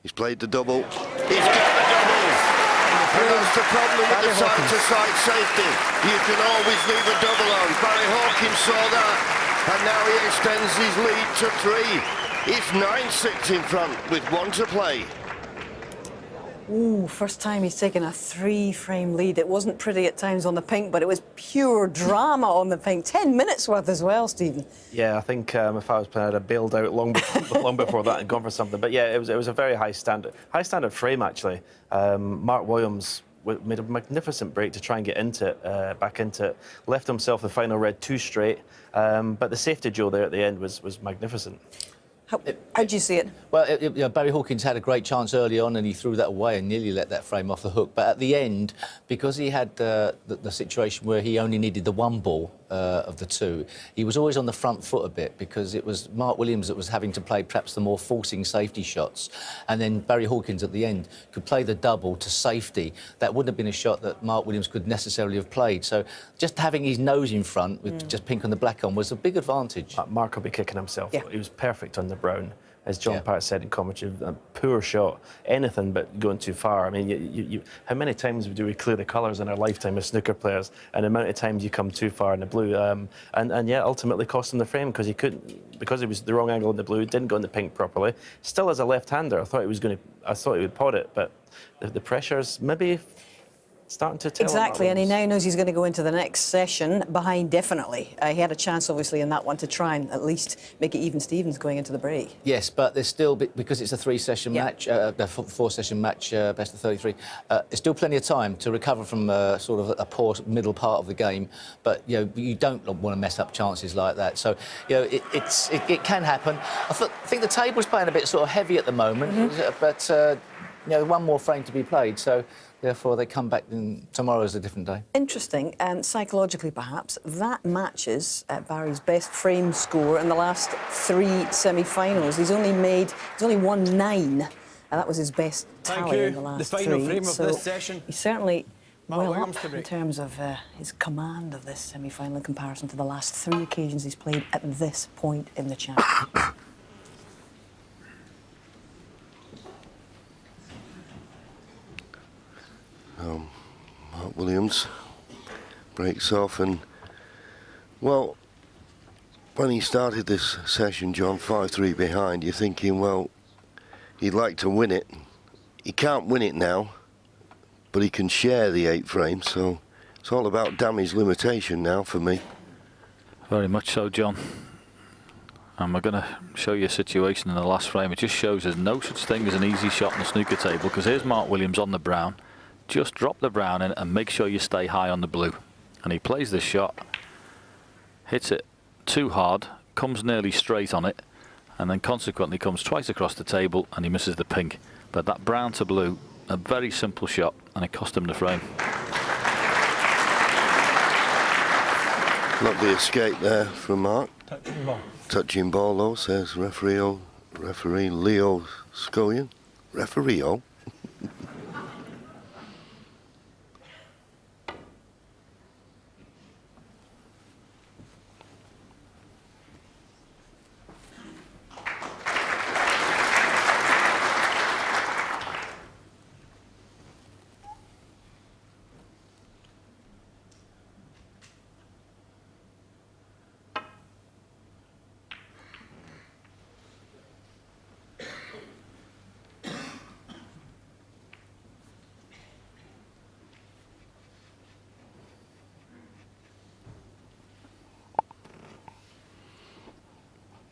He's played the double. He's got the double! And that's the problem with the side-to-side safety. You can always leave a double on. Barry Hawkins saw that, and now he extends his lead to 3. It's 9-6 in front with 1 to play. Ooh, first time he's taken a 3-frame lead. It wasn't pretty at times on the pink, but it was pure drama on the pink. 10 minutes worth as well, Stephen. Yeah, I think if I was playing, I'd have bailed out long before that and gone for something. But yeah, it was a very high standard frame actually. Mark Williams made a magnificent break to try and get into it, back into it. Left himself the final red 2 straight, but the safety duel there at the end was magnificent. How do you see it? Well, Barry Hawkins had a great chance early on and he threw that away and nearly let that frame off the hook. But at the end, because he had the situation where he only needed the 1 ball of the 2, he was always on the front foot a bit because it was Mark Williams that was having to play perhaps the more forcing safety shots. And then Barry Hawkins at the end could play the double to safety. That wouldn't have been a shot that Mark Williams could necessarily have played. So just having his nose in front with just pink on the black on was a big advantage. Mark will be kicking himself. Yeah. He was perfect on the brown. As John Parrott said in commentary, a poor shot, anything but going too far. I mean, how many times do we clear the colours in our lifetime as snooker players, and the amount of times you come too far in the blue, and yeah, ultimately cost him the frame because he couldn't, because it was the wrong angle in the blue, didn't go in the pink properly. Still, as a left-hander, I thought he would pot it, but the pressure's maybe starting to tell. Exactly, and he now knows he's going to go into the next session behind definitely. He had a chance, obviously, in that one to try and at least make it even Stevens going into the break. Yes, but there's still, because it's a 3-session match, a 4-session match, best of 33, there's still plenty of time to recover from sort of a poor middle part of the game. But, you don't want to mess up chances like that. So, it can happen. I think the table's playing a bit sort of heavy at the moment, but, 1 more frame to be played. So, therefore, they come back, and tomorrow is a different day. Interesting, and psychologically perhaps, that matches Barry's best frame score in the last 3 semi-finals. He's only won 9, and that was his best tally in the last 3. The final frame of so this session. He's certainly well Williams up to in break. terms of his command of this semi-final in comparison to the last 3 occasions he's played at this point in the championship. Mark Williams breaks off, and well, when he started this session, John, 5-3 behind, you're thinking, well, he'd like to win it. He can't win it now, but he can share the 8 frames, so it's all about damage limitation now for me. Very much so, John. And we're going to show you a situation in the last frame. It just shows there's no such thing as an easy shot on the snooker table, because here's Mark Williams on the brown. Just drop the brown in and make sure you stay high on the blue. And he plays this shot, hits it too hard, comes nearly straight on it, and then consequently comes twice across the table and he misses the pink. But that brown to blue, a very simple shot, and it cost him the frame. Not the escape there from Mark. Touching ball. Touching ball though, says referee Leo Scullion. Referee-o.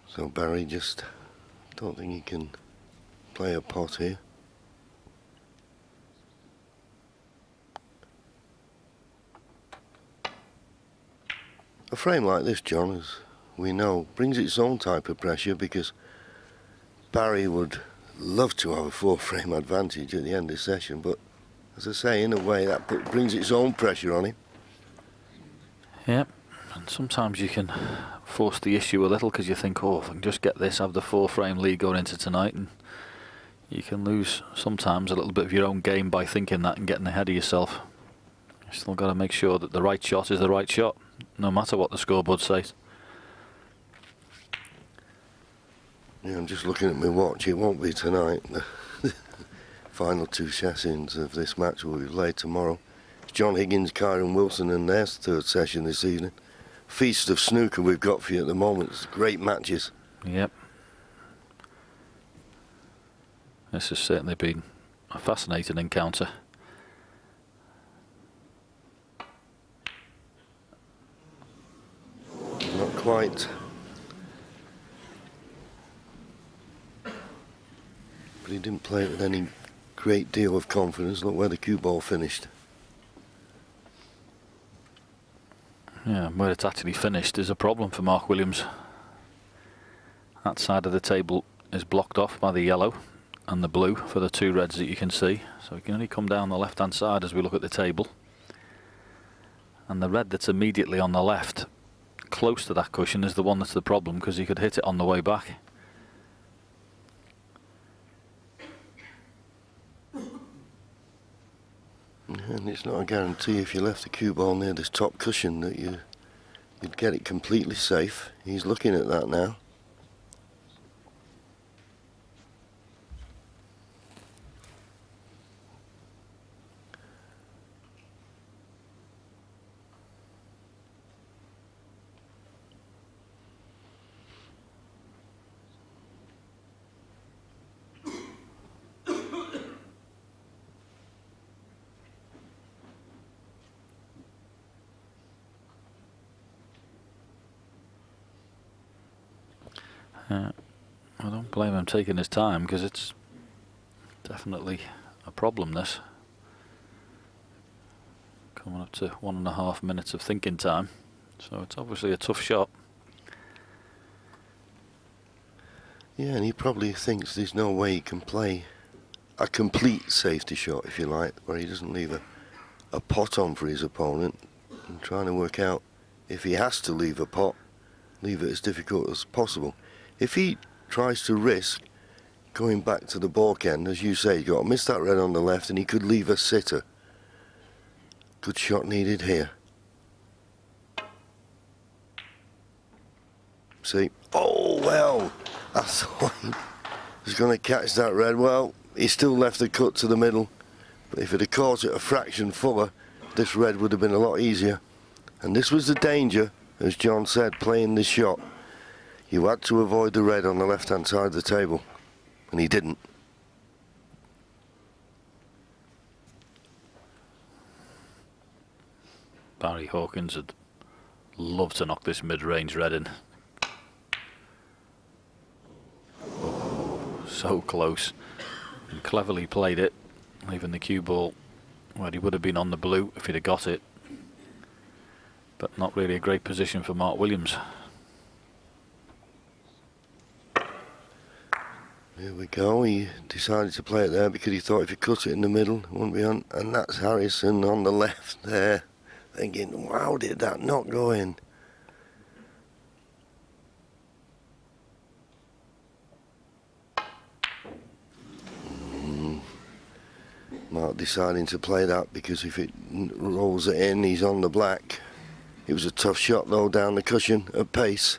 So Barry just don't think he can play a pot here. A frame like this, John, as we know, brings its own type of pressure, because Barry would love to have a 4-frame advantage at the end of the session, but as I say, in a way that brings its own pressure on him. Yep, and sometimes you can force the issue a little because you think, oh, if I can just get this, have the 4-frame lead going into tonight, and you can lose sometimes a little bit of your own game by thinking that and getting ahead of yourself. You still got to make sure that the right shot is the right shot, no matter what the scoreboard says. Yeah, I'm just looking at my watch. It won't be tonight. The final 2 sessions of this match will be played tomorrow. It's John Higgins, Kyron Wilson, and their 3rd session this evening. Feast of snooker we've got for you at the moment. It's great matches. Yep. This has certainly been a fascinating encounter. Not quite. But he didn't play it with any great deal of confidence. Look where the cue ball finished. Yeah, where it's actually finished is a problem for Mark Williams. That side of the table is blocked off by the yellow and the blue for the 2 reds that you can see. So he can only come down the left-hand side as we look at the table. And the red that's immediately on the left, close to that cushion, is the one that's the problem, because he could hit it on the way back. And it's not a guarantee if you left the cue ball near this top cushion that you'd get it completely safe. He's looking at that now. I don't blame him taking his time, because it's definitely a problem, this. Coming up to 1.5 minutes of thinking time, so it's obviously a tough shot. Yeah, and he probably thinks there's no way he can play a complete safety shot, if you like, where he doesn't leave a pot on for his opponent, and trying to work out if he has to leave a pot, leave it as difficult as possible. If he tries to risk going back to the balk end, as you say, he's got to miss that red on the left, and he could leave a sitter. Good shot needed here. See? Oh, well, I thought he was going to catch that red. Well, he still left the cut to the middle, but if it had caught it a fraction fuller, this red would have been a lot easier. And this was the danger, as John said, playing this shot. You had to avoid the red on the left-hand side of the table, and he didn't. Barry Hawkins would love to knock this mid-range red in. Oh, so close. And cleverly played it, leaving the cue ball where he would have been on the blue if he'd have got it. But not really a great position for Mark Williams. Here we go. He decided to play it there because he thought if he cut it in the middle, it wouldn't be on. And that's Harrison on the left there, thinking, wow, did that not go in? Mark deciding to play that because if it rolls it in, he's on the black. It was a tough shot though down the cushion at pace.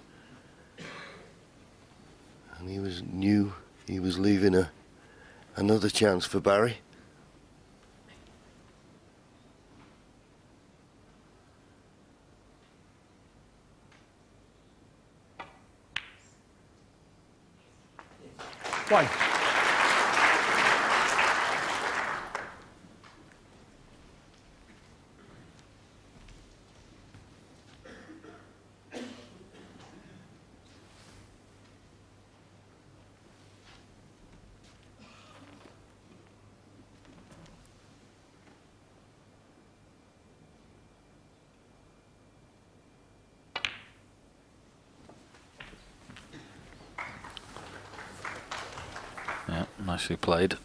And he knew he was leaving another chance for Barry. One. Yeah, nicely played.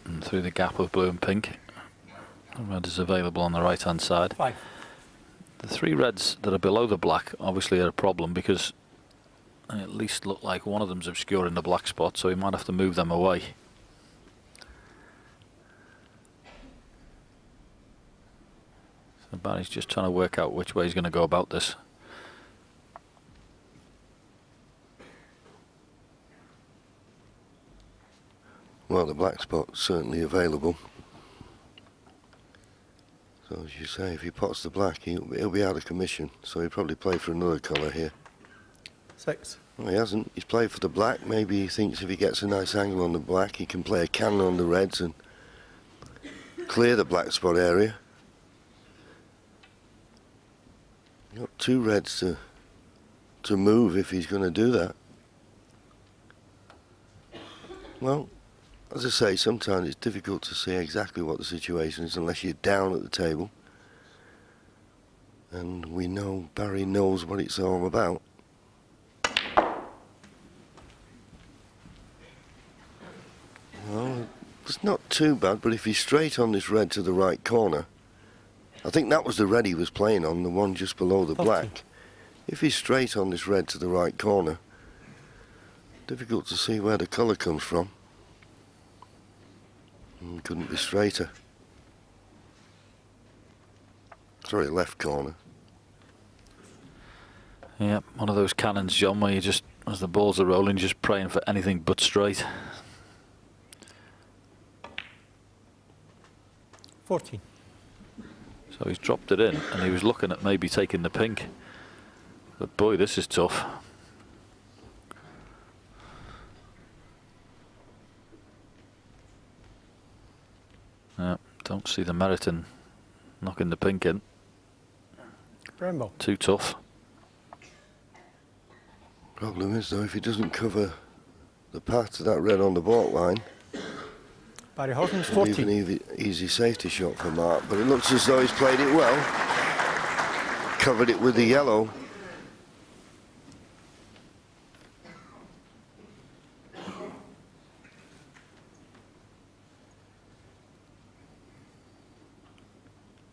And through the gap of blue and pink. The red is available on the right hand side. 5. The 3 reds that are below the black obviously are a problem because they at least look like one of them's obscuring the black spot, so he might have to move them away. So Barry's just trying to work out which way he's going to go about this. Well, the black spot's certainly available. So as you say, if he pots the black, he'll be out of commission. So he'll probably play for another colour here. 6. Well, he hasn't. He's played for the black. Maybe he thinks if he gets a nice angle on the black, he can play a cannon on the reds and clear the black spot area. You've got 2 reds to move if he's going to do that. Well, as I say, sometimes it's difficult to see exactly what the situation is unless you're down at the table. And we know Barry knows what it's all about. Well, it's not too bad, but if he's straight on this red to the right corner, I think that was the red he was playing on, the one just below the black. If he's straight on this red to the right corner, difficult to see where the colour comes from. Couldn't be straighter. Sorry, left corner. Yeah, one of those cannons, John, where you just, as the balls are rolling, just praying for anything but straight. 14. So he's dropped it in, and he was looking at maybe taking the pink. But boy, this is tough. Yeah, don't see the merit in knocking the pink in. Brembo. Too tough. Problem is though, if he doesn't cover the path to that red on the baulk line, Barry Hawkins, it'll be 14. an easy safety shot for Mark. But it looks as though he's played it well. Covered it with the yellow.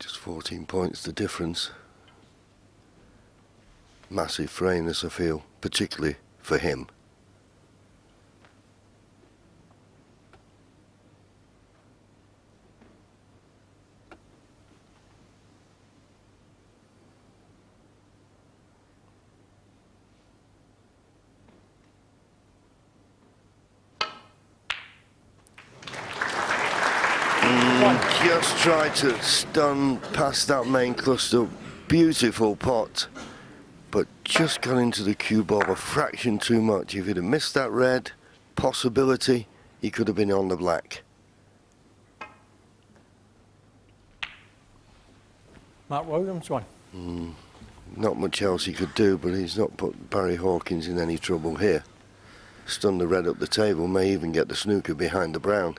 Just 14 points the difference. Massive frameness, I feel, particularly for him. Just tried to stun past that main cluster. Beautiful pot, but just got into the cue ball a fraction too much. If he'd have missed that red, possibility, he could have been on the black. Mark Williams, 1. Not much else he could do, but he's not put Barry Hawkins in any trouble here. Stun the red up the table, may even get the snooker behind the brown.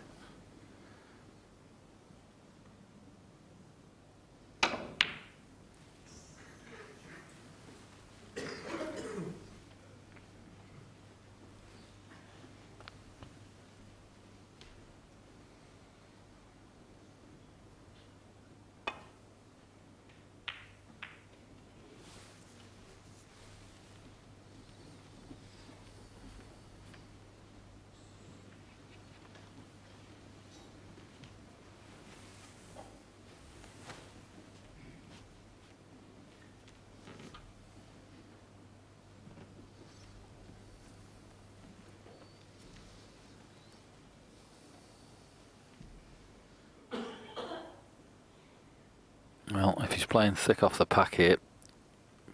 Well, if he's playing thick off the pack here,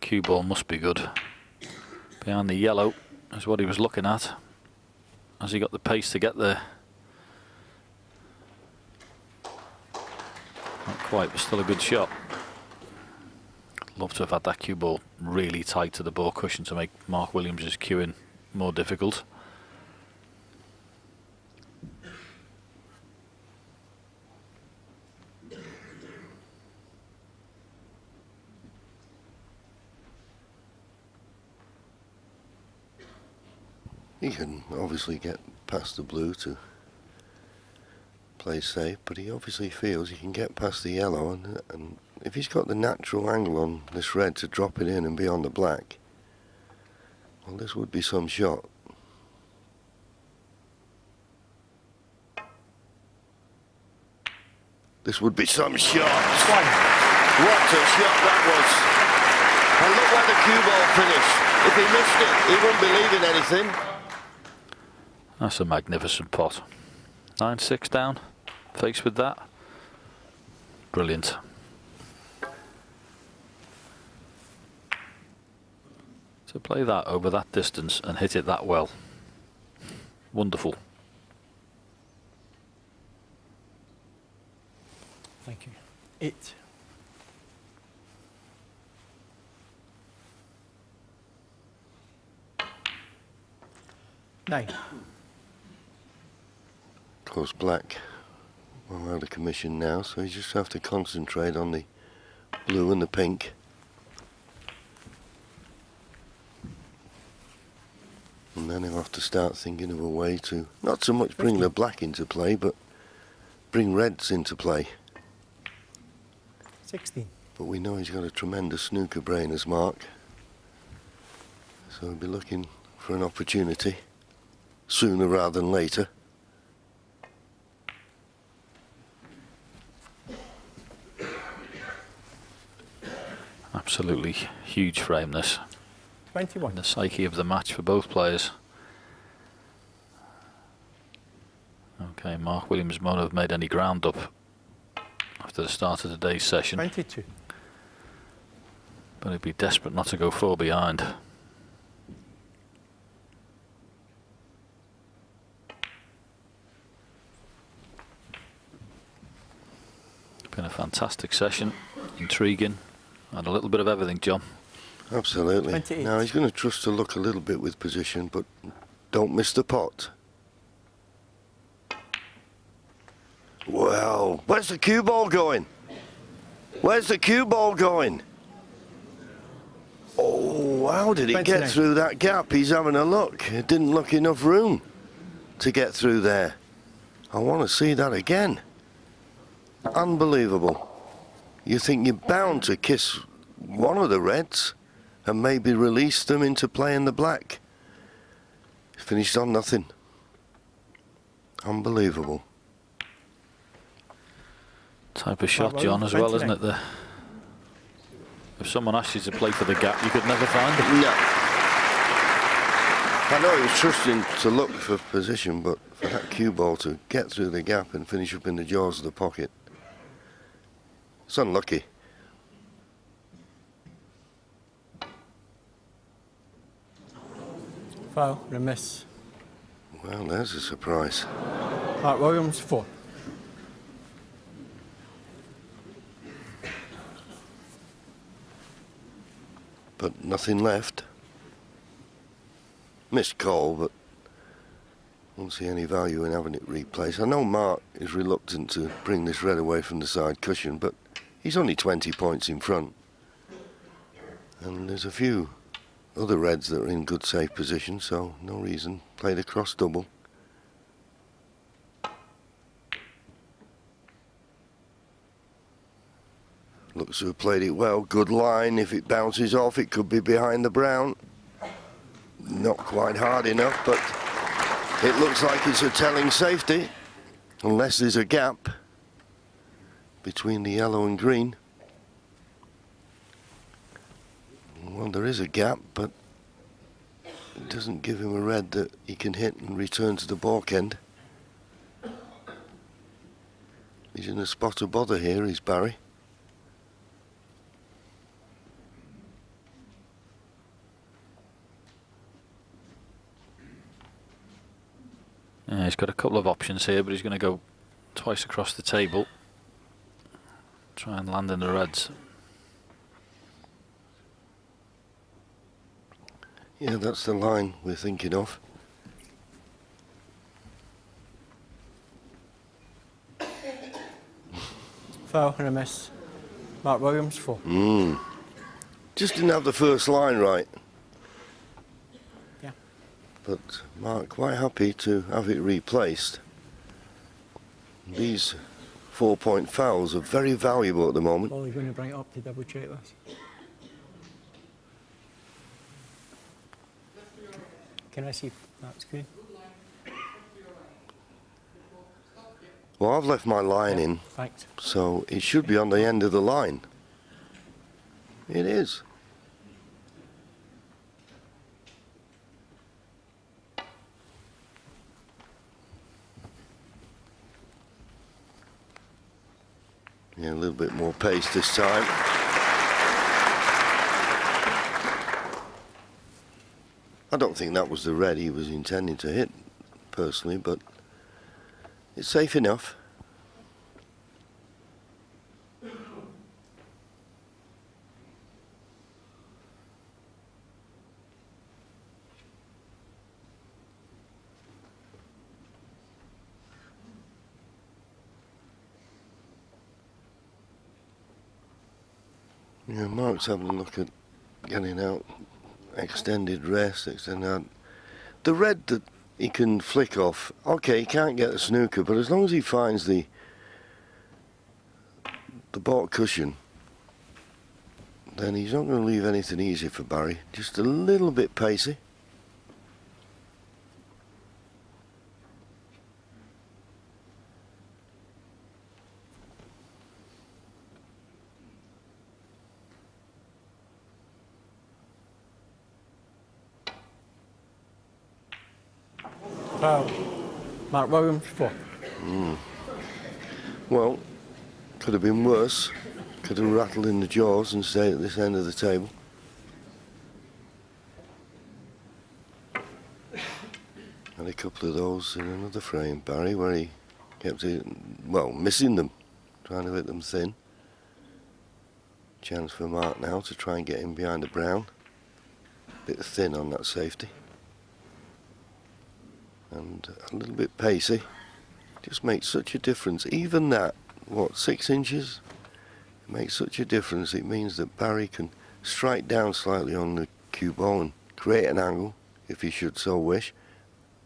cue ball must be good. Behind the yellow is what he was looking at. Has he got the pace to get there? Not quite, but still a good shot. Love to have had that cue ball really tight to the ball cushion to make Mark Williams' cueing more difficult. He can obviously get past the blue to play safe, but he obviously feels he can get past the yellow, and if he's got the natural angle on this red to drop it in and be on the black, well, this would be some shot. This would be some shot. What a shot that was. And look where the cue ball finished. If he missed it, he wouldn't believe in anything. That's a magnificent pot. 9-6 down, faced with that. Brilliant. To play that over that distance and hit it that well. Wonderful. Thank you. 8. Nine. Of course, black well out of commission now, so you just have to concentrate on the blue and the pink. And then he'll have to start thinking of a way to not so much bring the black into play, but bring reds into play. 16. But we know he's got a tremendous snooker brain as Mark, so he'll be looking for an opportunity sooner rather than later. Absolutely huge frame this. 21. The psyche of the match for both players. Okay, Mark Williams won't have made any ground up after the start of today's session. 22. But he'd be desperate not to go far behind. Been a fantastic session, intriguing, and a little bit of everything, John. Absolutely. 28. Now he's going to trust to luck a little bit with position, but don't miss the pot. Well, where's the cue ball going? Where's the cue ball going? Oh, how did it 29. get through that gap? He's having a look. It didn't look enough room to get through there. I want to see that again. Unbelievable. You think you're bound to kiss one of the reds and maybe release them into playing the black. Finished on nothing. Unbelievable. Type of shot, well, John, as well, 29. isn't it? If someone asked you to play for the gap, you could never find it. No. I know he was trusting to look for position, but for that cue ball to get through the gap and finish up in the jaws of the pocket, it's unlucky. Foul. Remiss. Well, there's a surprise. Mark Williams. 4. But nothing left. Missed call, but won't see any value in having it replaced. I know Mark is reluctant to bring this red away from the side cushion, but he's only 20 points in front. And there's a few other reds that are in good safe position, so no reason. Play the cross double. Looks to have played it well. Good line. If it bounces off, it could be behind the brown. Not quite hard enough, but it looks like it's a telling safety, unless there's a gap between the yellow and green. Well, there is a gap, but it doesn't give him a red that he can hit and return to the balk end. He's in a spot of bother here, is Barry. Yeah, he's got a couple of options here, but he's going to go twice across the table. Try and land in the reds. Yeah, that's the line we're thinking of. Foul. Remiss. Mark Williams. 4. Just didn't have the first line right. Yeah. But Mark quite happy to have it replaced. These 4-point fouls are very valuable at the moment. Well, you're going to bring it up to double check this. Can I see that screen? Well, I've left my line in, Thanks. so it should be on the end of the line. It is. Yeah, a little bit more pace this time. I don't think that was the red he was intending to hit, personally, but it's safe enough. Yeah, Mark's having a look at getting out, extended rest, extended out. The red that he can flick off, okay, he can't get the snooker, but as long as he finds the baulk cushion, then he's not going to leave anything easy for Barry. Just a little bit pacey. Mark Williams, 4. Well, could have been worse. Could have rattled in the jaws and stayed at this end of the table. Had a couple of those in another frame, Barry, where he kept it, well, missing them, trying to hit them thin. Chance for Mark now to try and get him behind the brown. Bit thin on that safety. And a little bit pacey. Just makes such a difference. Even that, what, 6 inches? It makes such a difference. It means that Barry can strike down slightly on the cue ball and create an angle, if he should so wish.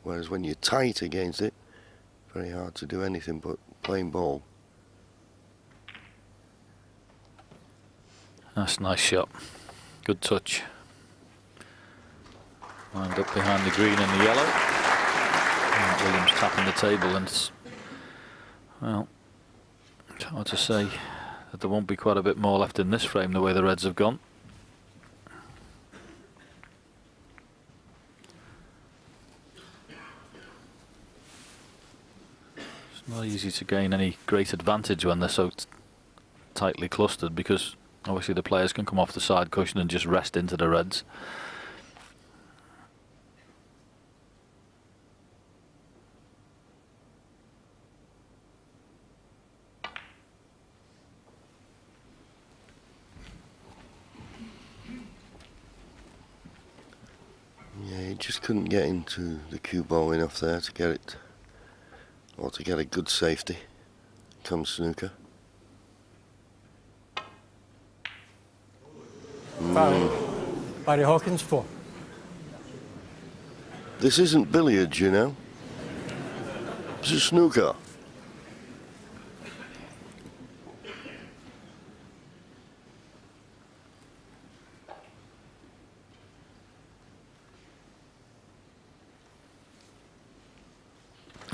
Whereas when you're tight against it, very hard to do anything but plain ball. That's a nice shot. Good touch. Lined up behind the green and the yellow. And Williams tapping the table, and well, it's hard to say that there won't be quite a bit more left in this frame the way the reds have gone. It's not easy to gain any great advantage when they're so tightly clustered, because obviously the players can come off the side cushion and just rest into the reds. Yeah, he just couldn't get into the cue ball enough there to get it, or to get a good safety. Comes snooker. Barry Hawkins, 4. This isn't billiards, you know. This is snooker.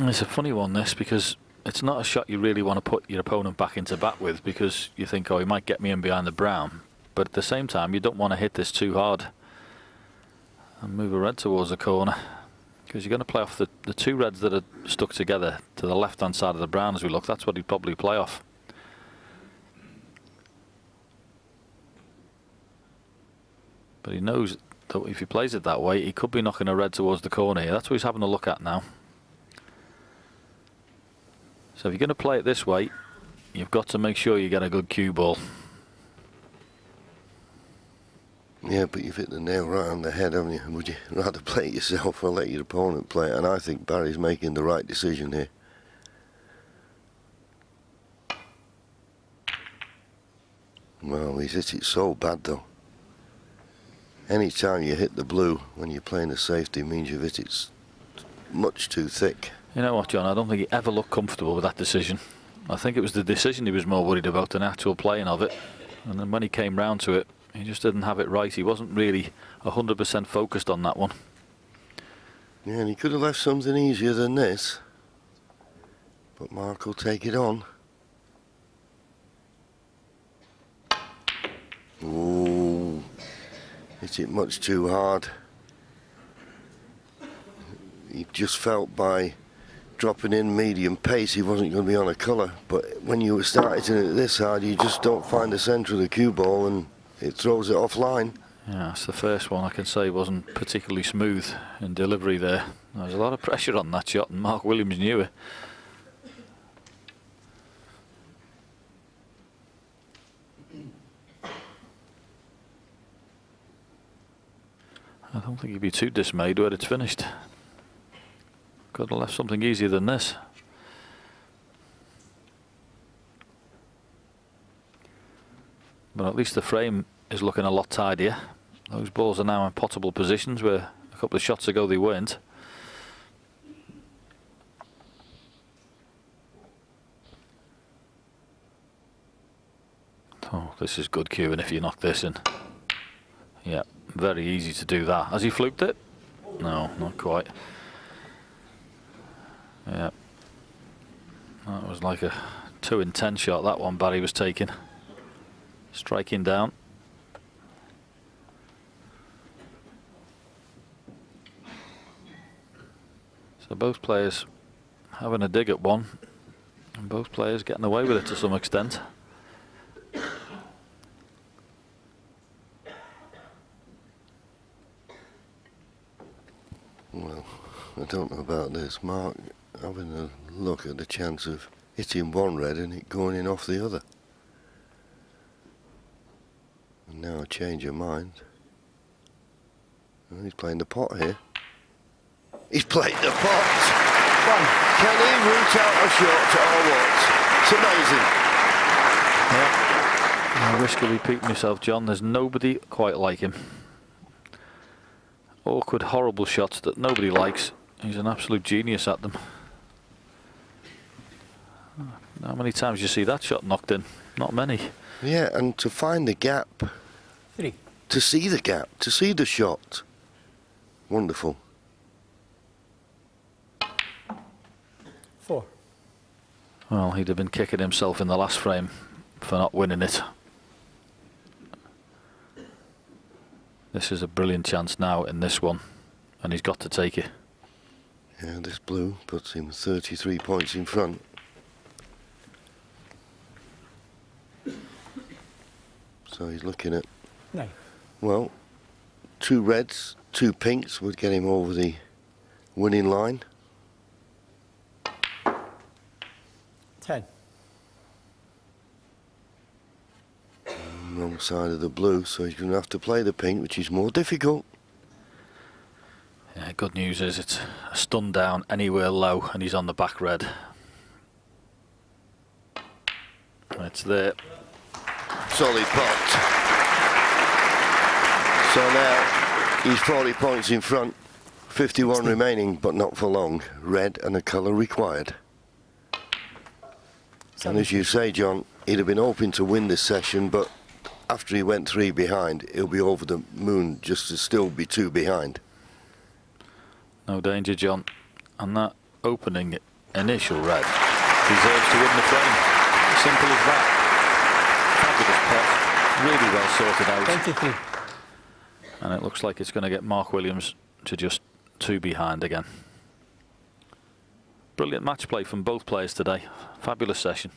It's a funny one, this, because it's not a shot you really want to put your opponent back into bat with, because you think, oh, he might get me in behind the brown. But at the same time, you don't want to hit this too hard and move a red towards the corner, because you're going to play off the 2 reds that are stuck together to the left-hand side of the brown as we look. That's what he'd probably play off. But he knows that if he plays it that way, he could be knocking a red towards the corner here. That's what he's having a look at now. So if you're going to play it this way, you've got to make sure you get a good cue ball. Yeah, but you've hit the nail right on the head, haven't you? Would you rather play it yourself or let your opponent play it? And I think Barry's making the right decision here. Well, he's hit it so bad, though. Any time you hit the blue when you're playing a safety means you've hit it much too thick. You know what, John? I don't think he ever looked comfortable with that decision. I think it was the decision he was more worried about than actual playing of it. And then when he came round to it, he just didn't have it right. He wasn't really 100% focused on that one. Yeah, and he could have left something easier than this. But Mark will take it on. Ooh, hit it much too hard. He just felt by dropping in medium pace he wasn't going to be on a colour, but when you started to hit it this hard, you just don't find the centre of the cue ball and it throws it offline. Yeah, it's the first one I can say wasn't particularly smooth in delivery there. There was a lot of pressure on that shot and Mark Williams knew it. I don't think he'd be too dismayed where it's finished. Could have left something easier than this. But at least the frame is looking a lot tidier. Those balls are now in potable positions where a couple of shots ago they weren't. Oh, this is good cueing if you knock this in. Yeah, very easy to do that. Has he fluked it? No, not quite. Yeah. That was like a 2 in 10 shot, that one Barry was taking. Striking down. So both players having a dig at one, and both players getting away with it to some extent. Well, I don't know about this. Mark having a look at the chance of hitting one red and it going in off the other. And now I change your mind. Oh, he's playing the pot here. He's played the pot! Can he root out a shot or what? It's amazing. I risk of repeating myself, John. There's nobody quite like him. Awkward, horrible shots that nobody likes. He's an absolute genius at them. How many times do you see that shot knocked in? Not many. Yeah, and to find the gap. 3. To see the gap, to see the shot. Wonderful. 4. Well, he'd have been kicking himself in the last frame for not winning it. This is a brilliant chance now in this one, and he's got to take it. Yeah, this blue puts him 33 points in front. So he's looking at, 9. well, 2 reds, 2 pinks would get him over the winning line. 10. Wrong side of the blue, so he's going to have to play the pink, which is more difficult. Yeah, good news is it's a stun down anywhere low, and he's on the back red. It's there. Solid pot. So now he's 40 points in front, 51 remaining, but not for long. Red and a colour required. And as you say, John, he'd have been hoping to win this session, but after he went 3 behind, he'll be over the moon just to still be 2 behind. No danger, John. And that opening initial red deserves to win the frame. Simple as that. Fabulous pot. Really well sorted out. 23. And it looks like it's going to get Mark Williams to just 2 behind again. Brilliant match play from both players today. Fabulous session.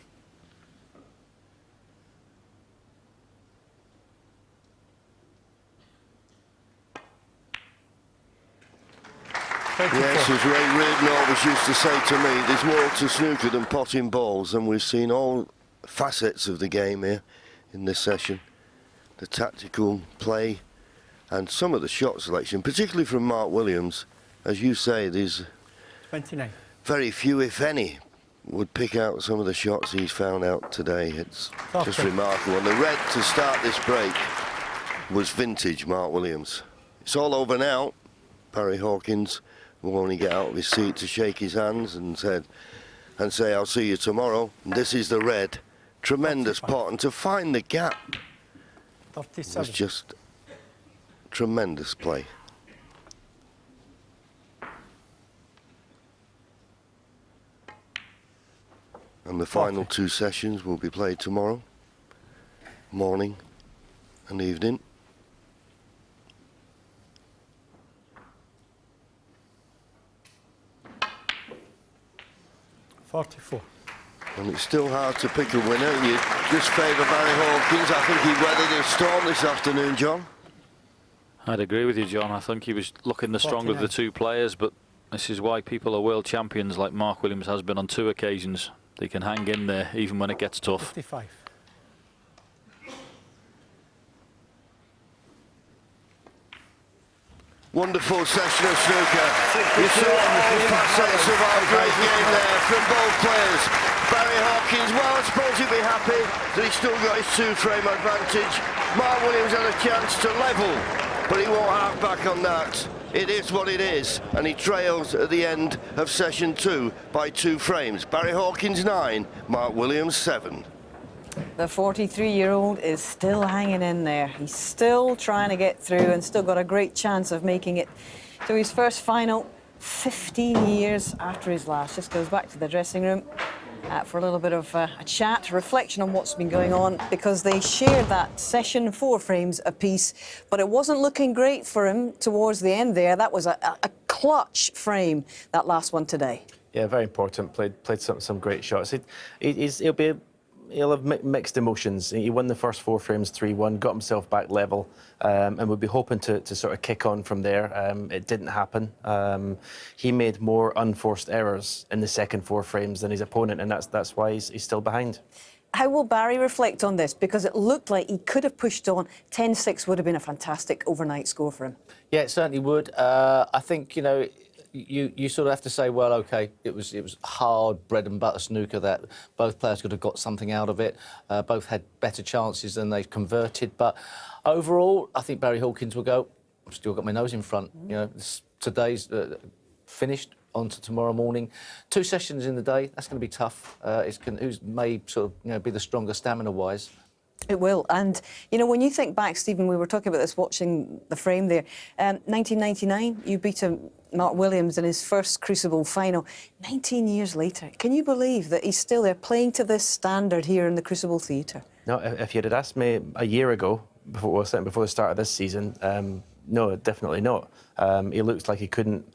Yes, as Ray Reardon always used to say to me, there's more to snooker than potting balls, and we've seen all facets of the game here in this session. The tactical play and some of the shot selection, particularly from Mark Williams. As you say, there's 29. very few, if any, would pick out some of the shots he's found out today. It's just remarkable. And the red to start this break was vintage Mark Williams. It's all over now. Barry Hawkins will only get out of his seat to shake his hands and say, I'll see you tomorrow. And this is the red. Tremendous pot. And to find the gap was 37. just tremendous play. And the final 2 sessions will be played tomorrow morning An evening. .44. And it's still hard to pick a winner. You just favour Barry Hawkins. I think he weathered a storm this afternoon, John. I'd agree with you, John. I think he was looking the stronger of the 2 players, but this is why people are world champions like Mark Williams has been on 2 occasions. They can hang in there even when it gets tough. 55. Wonderful session of snooker. You saw all facets of our great game there from both players. Barry Hawkins, well, I suppose he'd be happy that he's still got his 2-frame advantage. Mark Williams had a chance to level, but he won't hark back on that. It is what it is, and he trails at the end of session 2 by 2 frames. Barry Hawkins 9, Mark Williams 7. The 43-year-old is still hanging in there. He's still trying to get through and still got a great chance of making it to his first final 15 years after his last. Just goes back to the dressing room for a little bit of a chat, reflection on what's been going on, because they shared that session 4 frames apiece, but it wasn't looking great for him towards the end there. That was a clutch frame, that last one today. Yeah, very important. Played some great shots. He'll have mixed emotions. He won the first 4 frames 3-1, got himself back level, and we'll be hoping to sort of kick on from there. It didn't happen. He made more unforced errors in the second 4 frames than his opponent, and that's why he's still behind. How will Barry reflect on this? Because it looked like he could have pushed on. 10-6 would have been a fantastic overnight score for him. Yeah, it certainly would. I think, you know, you sort of have to say, well, OK, it was hard bread and butter snooker that both players could have got something out of it. Both had better chances than they converted. But overall, I think Barry Hawkins will go, I've still got my nose in front. You know, today's finished, on to tomorrow morning. 2 sessions in the day, that's going to be tough. Who's may sort of be the stronger stamina-wise. It will. And, you know, when you think back, Stephen, we were talking about this watching the frame there. 1999, you beat Mark Williams in his first Crucible final. 19 years later, can you believe that he's still there playing to this standard here in the Crucible Theatre? No, if you'd asked me a year ago, before the start of this season, no, definitely not. He looked like he couldn't,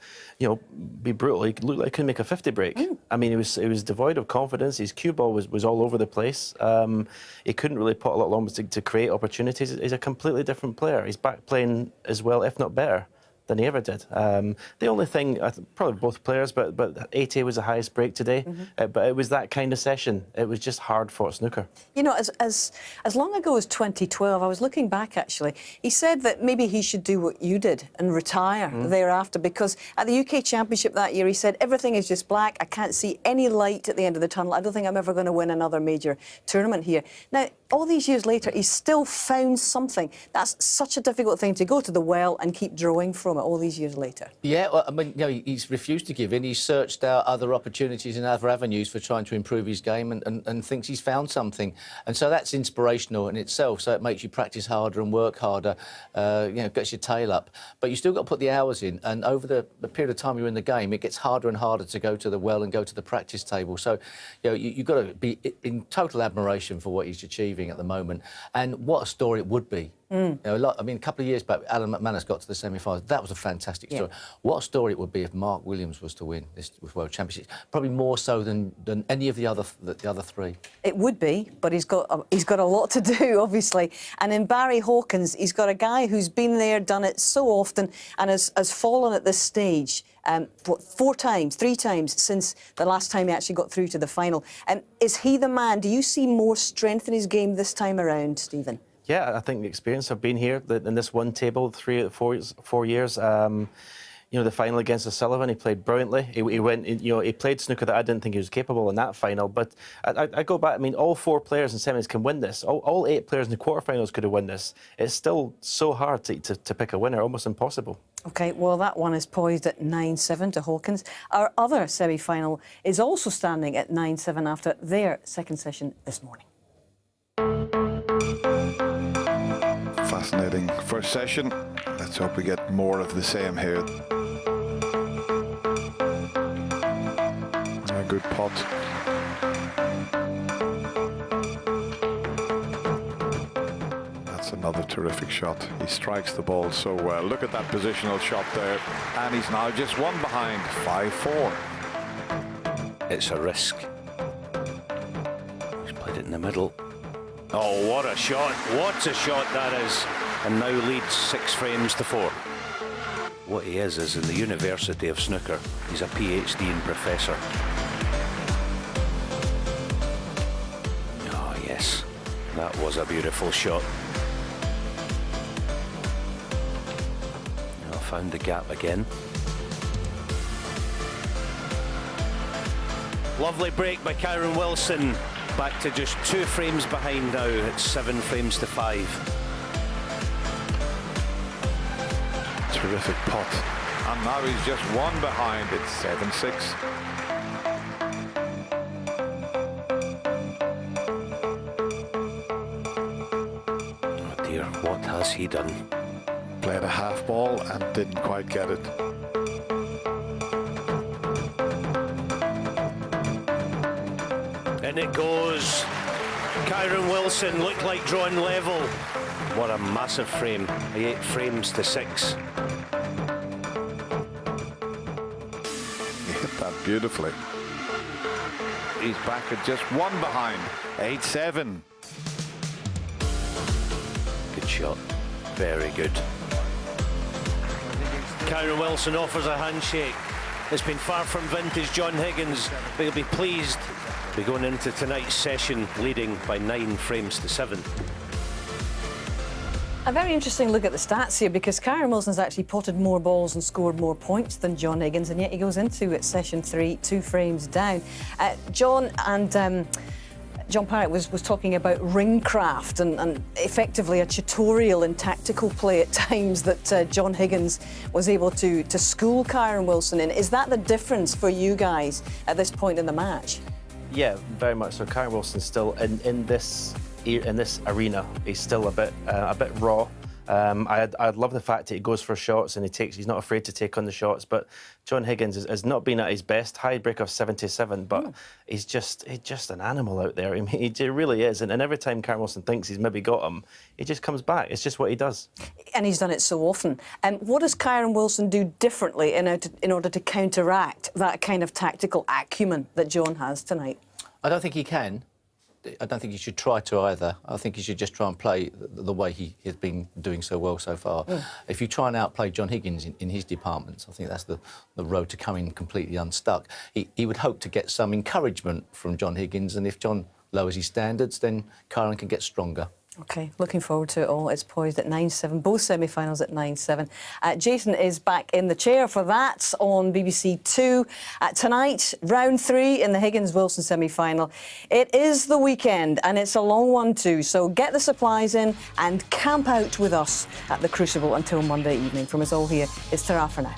be brutal. He looked like he couldn't make a 50 break. I mean, he was devoid of confidence. His cue ball was all over the place. He couldn't really put a lot longer to create opportunities. He's a completely different player. He's back playing as well, if not better, than he ever did. The only thing, probably both players, but 80 was the highest break today. But it was that kind of session. It was just hard-fought snooker. You know, as long ago as 2012, I was looking back, actually, he said that maybe he should do what you did and retire thereafter, because at the UK Championship that year, he said, everything is just black. I can't see any light at the end of the tunnel. I don't think I'm ever going to win another major tournament here. Now, all these years later, he's still found something. That's such a difficult thing to go to the well and keep drawing from it all these years later. Yeah, well, I mean, he's refused to give in. He's searched out other opportunities and other avenues for trying to improve his game and thinks he's found something. And so that's inspirational in itself. So it makes you practice harder and work harder, gets your tail up. But you still got to put the hours in. And over the period of time you're in the game, it gets harder and harder to go to the well and go to the practice table. So, you've got to be in total admiration for what he's achieving at the moment. And what a story it would be. A couple of years back, Alan McManus got to the semi-finals. That was a fantastic story. What a story it would be if Mark Williams was to win this World Championship. Probably more so than any of the other 3. It would be, but he's got a lot to do, obviously. And in Barry Hawkins, he's got a guy who's been there, done it so often, and has fallen at this stage. 3 times since the last time he actually got through to the final. Is he the man? Do you see more strength in his game this time around, Stephen? Yeah, I think the experience of being here in this one table, 4 years. The final against O'Sullivan, he played brilliantly. He played snooker that I didn't think he was capable in that final. But I go back. I mean, all 4 players in semis can win this. All 8 players in the quarterfinals could have won this. It's still so hard to pick a winner, almost impossible. OK, well, that one is poised at 9-7 to Hawkins. Our other semi-final is also standing at 9-7 after their second session this morning. Fascinating first session. Let's hope we get more of the same here. A good pot. That's a Another terrific shot. He strikes the ball so well. Look at that positional shot there. And he's now just one behind, 5-4. It's a risk. He's played it in the middle. Oh, what a shot. What a shot that is. And now leads 6 frames to 4. What he is in the University of Snooker. He's a PhD and professor. Oh, yes. That was a beautiful shot. Oh, found the gap again. Lovely break by Kyron Wilson. Back to just 2 frames behind now. It's 7 frames to 5. Terrific pot. And now he's just one behind. It's 7-6. Oh dear, what has he done? Played a half ball and didn't quite get it. In it goes. Kyron Wilson looked like drawing level. What a massive frame. 8 frames to 6. He hit that beautifully. He's back at just one behind, 8-7. Good shot. Very good. Kyron Wilson offers a handshake. It's been far from vintage John Higgins, but he'll be pleased to be going into tonight's session leading by 9 frames to 7. A very interesting look at the stats here, because Kyron Wilson's actually potted more balls and scored more points than John Higgins, and yet he goes into it session 3 2 frames down. John and John Parrott was talking about ringcraft and effectively a tutorial in tactical play at times that John Higgins was able to school Kyron Wilson in. Is that the difference for you guys at this point in the match? Yeah, very much so. Kyron Wilson's still in this arena. He's still a bit raw. I'd love the fact that he goes for shots and he's not afraid to take on the shots. But John Higgins has not been at his best. High break of 77, but he's just an animal out there. I mean, he really is. And every time Kyron Wilson thinks he's maybe got him, he just comes back. It's just what he does. And he's done it so often. What does Kyron Wilson do differently in order to counteract that kind of tactical acumen that John has tonight? I don't think he can. I don't think he should try to either. I think he should just try and play the way he has been doing so well so far. If you try and outplay John Higgins in his departments, I think that's the road to coming completely unstuck. He would hope to get some encouragement from John Higgins, and if John lowers his standards, then Kyron can get stronger. OK, looking forward to it all. It's poised at 9-7, both semi-finals at 9-7. Jason is back in the chair for that on BBC Two. Tonight, round 3 in the Higgins-Wilson semi-final. It is the weekend, and it's a long one too, so get the supplies in and camp out with us at the Crucible until Monday evening. From us all here, it's ta-ra for now.